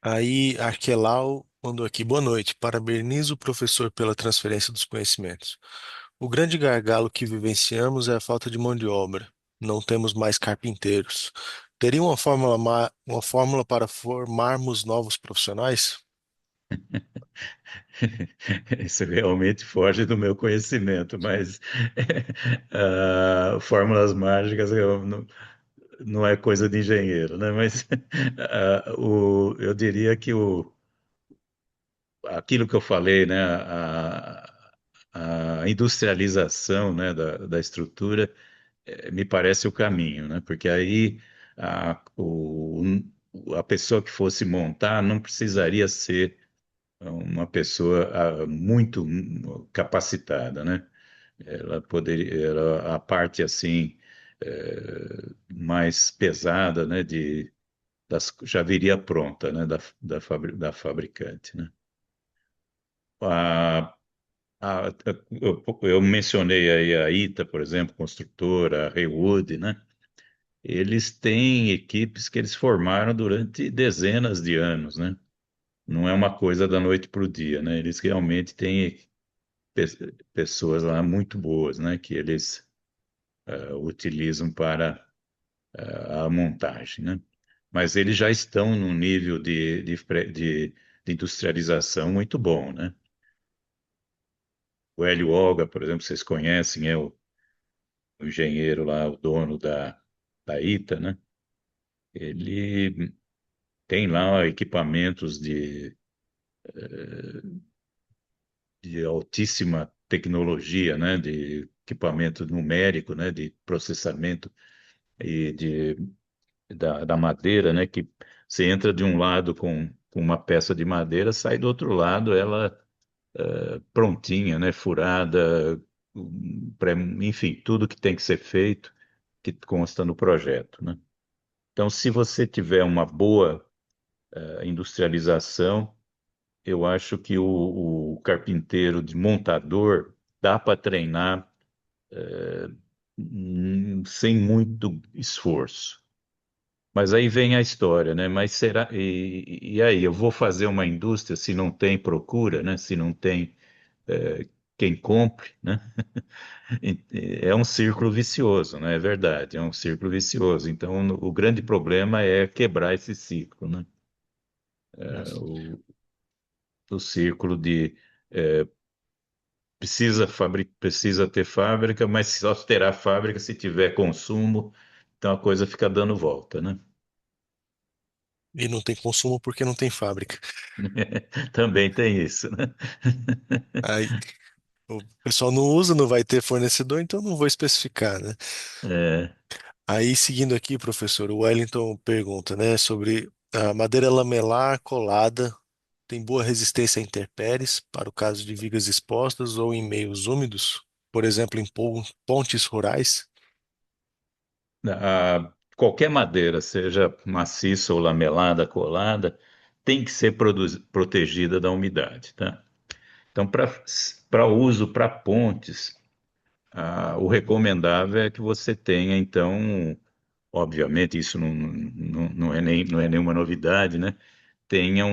Aí, Arquelau mandou aqui, boa noite. Parabenizo o professor pela transferência dos conhecimentos. O grande gargalo que vivenciamos é a falta de mão de obra. Não temos mais carpinteiros. Teria uma fórmula para formarmos novos profissionais? Isso realmente foge do meu conhecimento, mas fórmulas mágicas não é coisa de engenheiro, né? Mas eu diria que aquilo que eu falei, né? A industrialização, né, da estrutura me parece o caminho, né? Porque aí a pessoa que fosse montar não precisaria ser uma pessoa muito capacitada, né? Ela poderia, a parte assim mais pesada, né? Já viria pronta, né? Da fabricante, né? A, eu mencionei aí a ITA, por exemplo, construtora, a Haywood, né? Eles têm equipes que eles formaram durante dezenas de anos, né? Não é uma coisa da noite para o dia, né? Eles realmente têm pessoas lá muito boas, né? Que eles utilizam para a montagem, né? Mas eles já estão num nível de industrialização muito bom, né? O Hélio Olga, por exemplo, vocês conhecem, é o engenheiro lá, o dono da ITA, né? Ele tem lá equipamentos de altíssima tecnologia, né? De equipamento numérico, né? De processamento e da madeira, né? Que você entra de um lado com uma peça de madeira, sai do outro lado ela prontinha, né? Furada, enfim, tudo que tem que ser feito que consta no projeto, né? Então, se você tiver uma boa industrialização, eu acho que o carpinteiro de montador dá para treinar sem muito esforço. Mas aí vem a história, né? Mas será. E aí, eu vou fazer uma indústria se não tem procura, né? Se não tem quem compre, né? É um círculo vicioso, não é verdade? É um círculo vicioso. Então, o grande problema é quebrar esse ciclo, né? O, o círculo de precisa ter fábrica, mas só terá fábrica se tiver consumo. Então a coisa fica dando volta, né? E não tem consumo porque não tem fábrica. Também tem isso, né? Aí o pessoal não usa, não vai ter fornecedor, então não vou especificar, né? É, Aí, seguindo aqui, professor, o Wellington pergunta, né, sobre a madeira lamelar colada tem boa resistência a intempéries para o caso de vigas expostas ou em meios úmidos, por exemplo, em pontes rurais? qualquer madeira, seja maciça ou lamelada, colada, tem que ser protegida da umidade, tá? Então, para uso para pontes, o recomendável é que você tenha, então, obviamente, isso não é nenhuma novidade, né? Tenha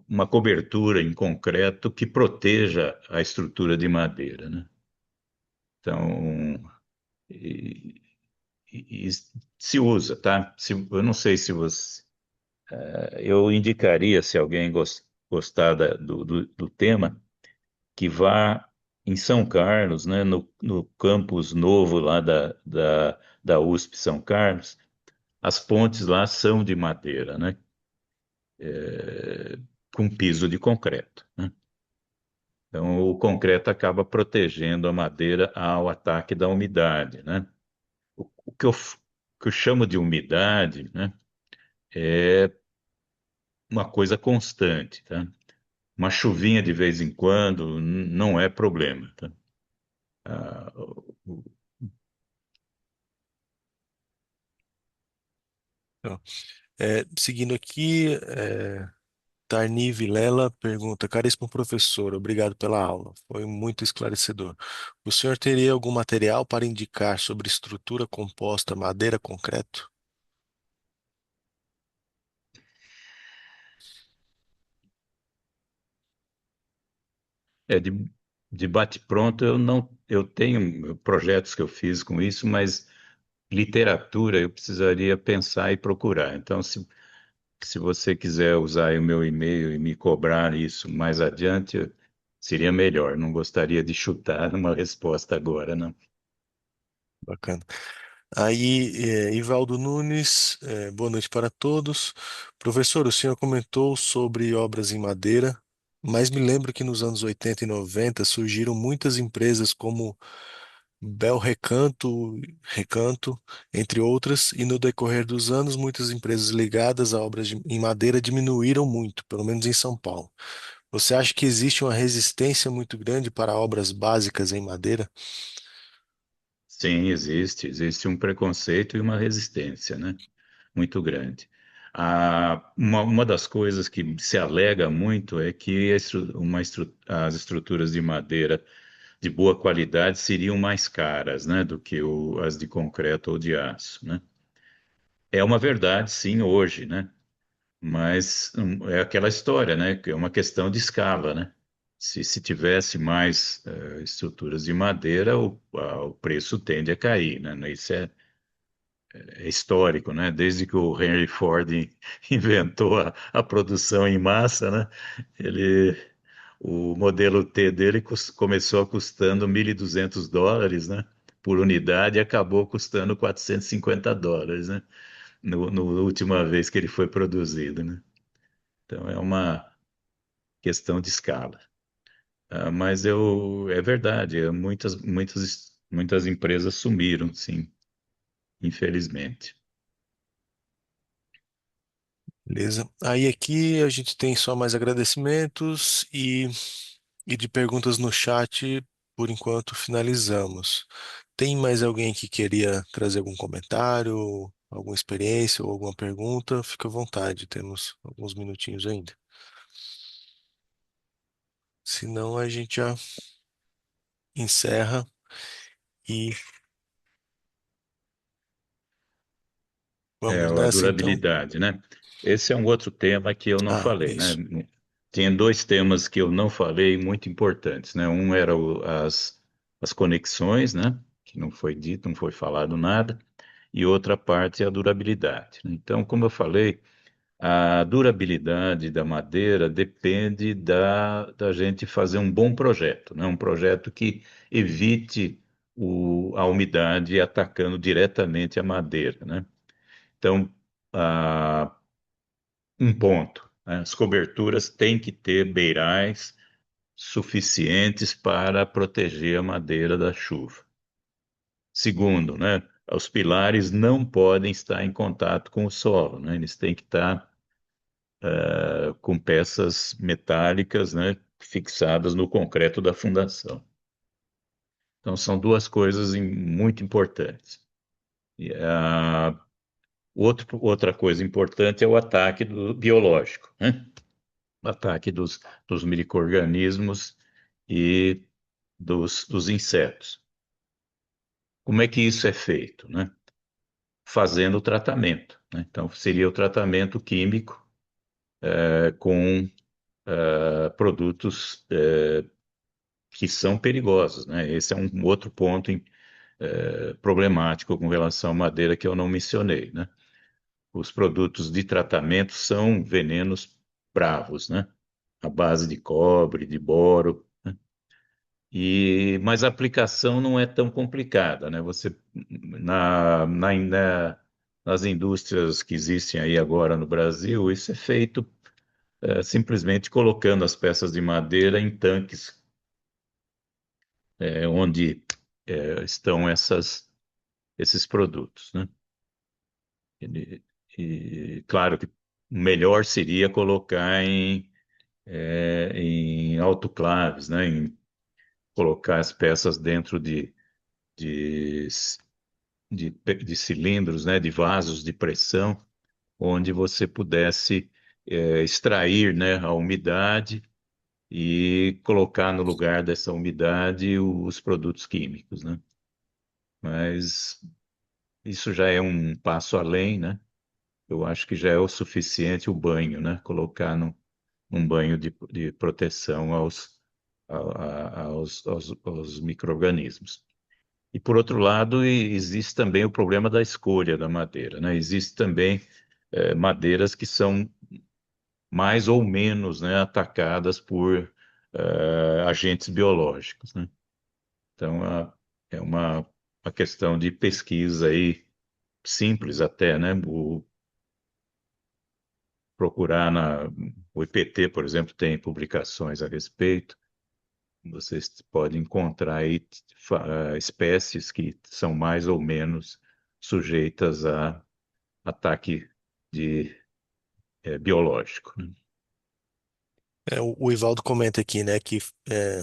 uma cobertura em concreto que proteja a estrutura de madeira, né? Então, e- e se usa, tá? Eu não sei se você. Eu indicaria, se alguém gostar do tema, que vá em São Carlos, né, no campus novo lá da USP São Carlos. As pontes lá são de madeira, né, com piso de concreto, né? Então, o concreto acaba protegendo a madeira ao ataque da umidade, né? O que eu chamo de umidade, né, é uma coisa constante, tá? Uma chuvinha de vez em quando não é problema, tá? Ah, o- Então, seguindo aqui, Tarni Vilela pergunta: Caríssimo professor, obrigado pela aula. Foi muito esclarecedor. O senhor teria algum material para indicar sobre estrutura composta madeira-concreto? É de bate-pronto eu tenho projetos que eu fiz com isso, mas literatura eu precisaria pensar e procurar. Então, se você quiser usar aí o meu e-mail e me cobrar isso mais adiante, seria melhor. Não gostaria de chutar uma resposta agora, não. Bacana. Aí, Ivaldo Nunes, boa noite para todos. Professor, o senhor comentou sobre obras em madeira, mas me lembro que nos anos 80 e 90 surgiram muitas empresas como Bel Recanto, entre outras, e no decorrer dos anos, muitas empresas ligadas a obras em madeira diminuíram muito, pelo menos em São Paulo. Você acha que existe uma resistência muito grande para obras básicas em madeira? Sim, existe um preconceito e uma resistência, né? Muito grande. Uma das coisas que se alega muito é que as estruturas de madeira de boa qualidade seriam mais caras, né, do que as de concreto ou de aço, né? É uma verdade, sim, hoje, né? Mas é aquela história, né? Que é uma questão de escala, né? Se tivesse mais estruturas de madeira, o preço tende a cair, né? Isso é histórico, né? Desde que o Henry Ford inventou a produção em massa, né? Ele, o modelo T dele começou custando US$ 1.200, né? Por unidade e acabou custando US$ 450, né? No última vez que ele foi produzido, né? Então é uma questão de escala. Mas é verdade, muitas empresas sumiram, sim, infelizmente. Beleza. Aí aqui a gente tem só mais agradecimentos e de perguntas no chat, por enquanto finalizamos. Tem mais alguém que queria trazer algum comentário, alguma experiência ou alguma pergunta? Fica à vontade, temos alguns minutinhos ainda. Senão a gente já encerra e É, vamos a nessa então. durabilidade, né? Esse é um outro tema que eu não Ah, falei, né? isso. tinha dois temas que eu não falei muito importantes, né? Um era as conexões, né? Que não foi dito, não foi falado nada, e outra parte é a durabilidade, né? Então, como eu falei, a durabilidade da madeira depende da gente fazer um bom projeto, né? Um projeto que evite a umidade atacando diretamente a madeira, né? Então, ah, um ponto, né? As coberturas têm que ter beirais suficientes para proteger a madeira da chuva. Segundo, né? Os pilares não podem estar em contato com o solo, né? Eles têm que estar com peças metálicas, né, fixadas no concreto da fundação. Então, são duas coisas muito importantes. E, outra coisa importante é o ataque biológico, né? O ataque dos micro-organismos e dos insetos. Como é que isso é feito, né? Fazendo o tratamento, né? Então, seria o tratamento químico com produtos que são perigosos, né? Esse é um outro ponto problemático com relação à madeira que eu não mencionei, né? Os produtos de tratamento são venenos bravos, né? À base de cobre, de boro, né? Mas a aplicação não é tão complicada, né? Você nas indústrias que existem aí agora no Brasil, isso é feito simplesmente colocando as peças de madeira em tanques onde estão esses produtos, né? Ele- claro que o melhor seria colocar em autoclaves, né? Colocar as peças dentro de, de cilindros, né? De vasos de pressão, onde você pudesse extrair, né? A umidade e colocar no lugar dessa umidade os produtos químicos, né? Mas isso já é um passo além, né? Eu acho que já é o suficiente o banho, né? Colocar um banho de proteção aos micro-organismos. E, por outro lado, existe também o problema da escolha da madeira, né? Existe também madeiras que são mais ou menos, né, atacadas por agentes biológicos, né? Então, é uma questão de pesquisa aí, simples até, né? Procurar o IPT, por exemplo, tem publicações a respeito. Vocês podem encontrar aí espécies que são mais ou menos sujeitas a ataque de, biológico, né? O Ivaldo comenta aqui, né, que é,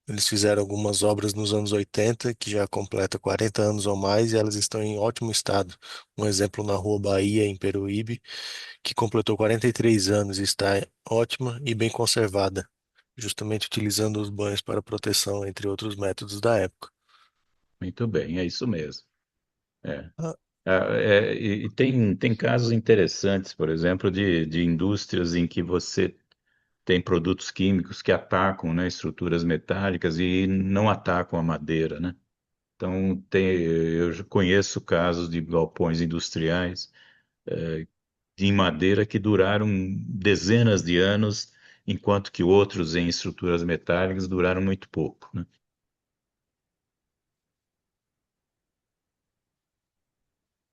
eles fizeram algumas obras nos anos 80 que já completa 40 anos ou mais, e elas estão em ótimo estado. Um exemplo na Rua Bahia, em Peruíbe, que completou 43 anos e está ótima e bem conservada, justamente utilizando os banhos para proteção, entre outros métodos da época. Muito bem, é isso mesmo. É. Ah, E tem casos interessantes, por exemplo, de indústrias em que você tem produtos químicos que atacam, né, estruturas metálicas e não atacam a madeira, né? Então, eu já conheço casos de galpões industriais em madeira que duraram dezenas de anos, enquanto que outros em estruturas metálicas duraram muito pouco, né?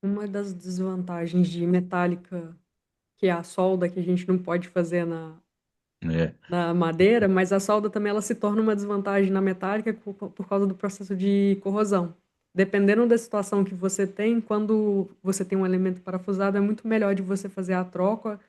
Uma das desvantagens de metálica, que é a solda que a gente não pode fazer É, na madeira, mas a solda também ela se torna uma desvantagem na metálica por causa do processo de corrosão. Dependendo da situação que você tem, quando você tem um elemento parafusado, é muito melhor de você fazer a troca,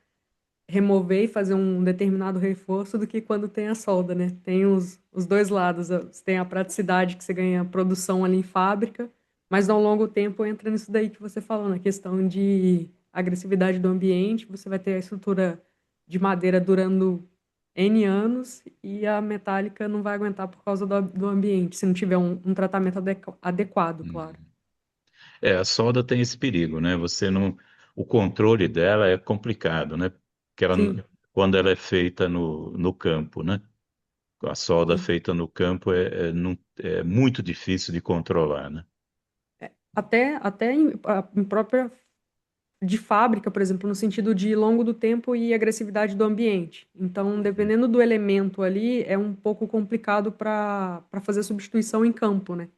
remover e fazer um determinado reforço do que quando tem a solda, né? Tem os dois lados. Você tem a praticidade que você ganha produção ali em fábrica, mas ao longo tempo entra nisso daí que você falou, na questão de agressividade do ambiente. Você vai ter a estrutura de madeira durando N anos e a metálica não vai aguentar por causa do ambiente, se não tiver um tratamento adequado, claro. hum. A solda tem esse perigo, né? O controle dela é complicado, né? Porque ela, Sim. quando ela é feita no campo, né? A solda Sim. feita no campo é muito difícil de controlar, né? Até em própria de fábrica, por exemplo, no sentido de longo do tempo e agressividade do ambiente. Então, dependendo do elemento ali, é um pouco complicado para fazer substituição em campo, né?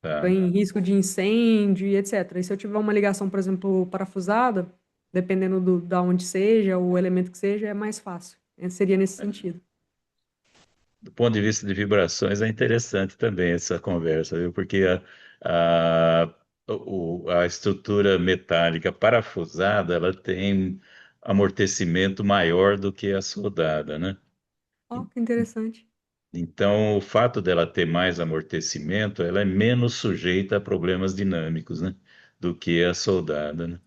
Tá. Tem risco de incêndio e etc. E se eu tiver uma ligação, por exemplo, parafusada, dependendo da onde seja, o elemento que seja, é mais fácil. Seria nesse sentido. Do ponto de vista de vibrações, é interessante também essa conversa, viu? Porque a estrutura metálica parafusada, ela tem amortecimento maior do que a soldada, né? Ó, que interessante. Então, o fato dela ter mais amortecimento, ela é menos sujeita a problemas dinâmicos, né? Do que a soldada, né?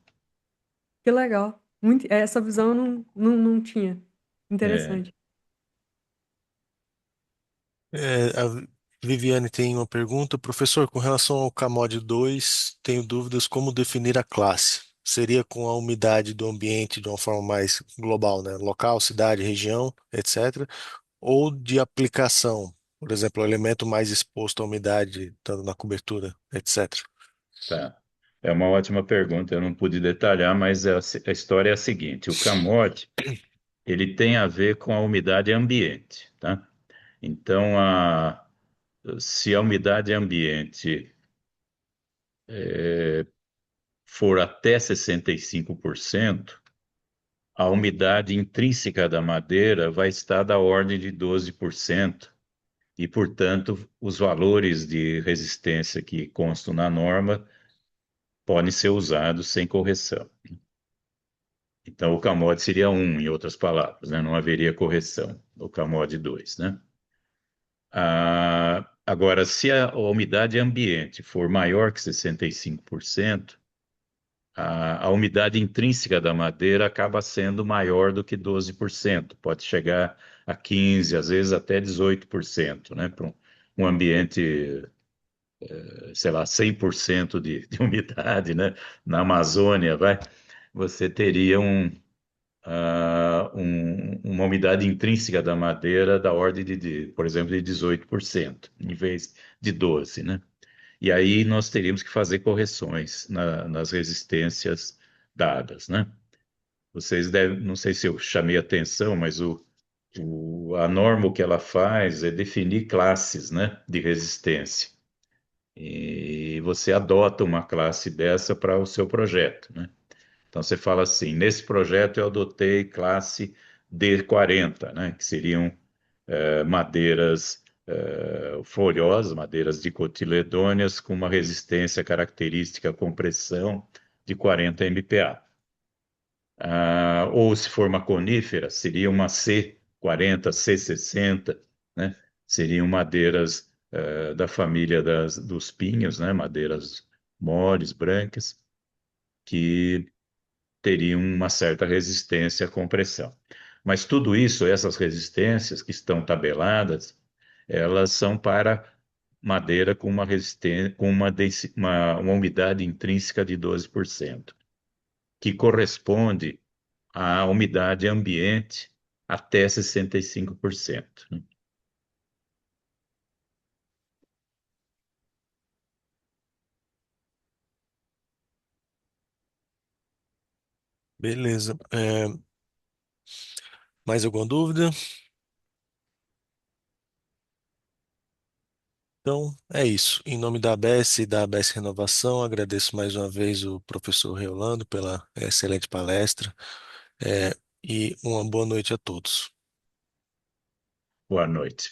Que legal. Essa visão eu não tinha. É, Interessante. A Viviane tem uma pergunta. Professor, com relação ao CAMOD 2, tenho dúvidas como definir a classe. Seria com a umidade do ambiente de uma forma mais global, né? Local, cidade, região, etc. Ou de aplicação, por exemplo, o elemento mais exposto à umidade, estando na cobertura, etc. tá. É uma ótima pergunta, eu não pude detalhar, mas a história é a seguinte: o camote ele tem a ver com a umidade ambiente, tá? Então, se a umidade ambiente for até 65%, a umidade intrínseca da madeira vai estar da ordem de 12%, e, portanto, os valores de resistência que constam na norma podem ser usados sem correção. Então, o CAMOD seria um, em outras palavras, né? Não haveria correção no CAMOD 2, né? Agora, se a umidade ambiente for maior que 65%, a umidade intrínseca da madeira acaba sendo maior do que 12%, pode chegar a 15%, às vezes até 18%, né? Para um ambiente, sei lá, 100% de umidade, né? Na Amazônia, você teria uma umidade intrínseca da madeira da ordem por exemplo, de 18%, em vez de 12%, né? E aí nós teríamos que fazer correções nas resistências dadas, né? Vocês devem, não sei se eu chamei atenção, mas a norma o que ela faz é definir classes, né, de resistência. E você adota uma classe dessa para o seu projeto, né? Então você fala assim, nesse projeto eu adotei classe D40, né, que seriam madeiras folhosas, madeiras dicotiledôneas com uma resistência característica à compressão de 40 MPa. Ou se for uma conífera, seria uma C40, C60, né? Seriam madeiras da família dos pinhos, né? Madeiras moles, brancas, que teriam uma certa resistência à compressão. Mas tudo isso, essas resistências que estão tabeladas, elas são para madeira com uma resistência, com uma umidade intrínseca de 12%, que corresponde à umidade ambiente até 65%. Beleza. Mais alguma dúvida? Então, é isso. Em nome da ABS e da ABS Renovação, agradeço mais uma vez o professor Reolando pela excelente palestra, e uma boa noite a todos. Boa noite.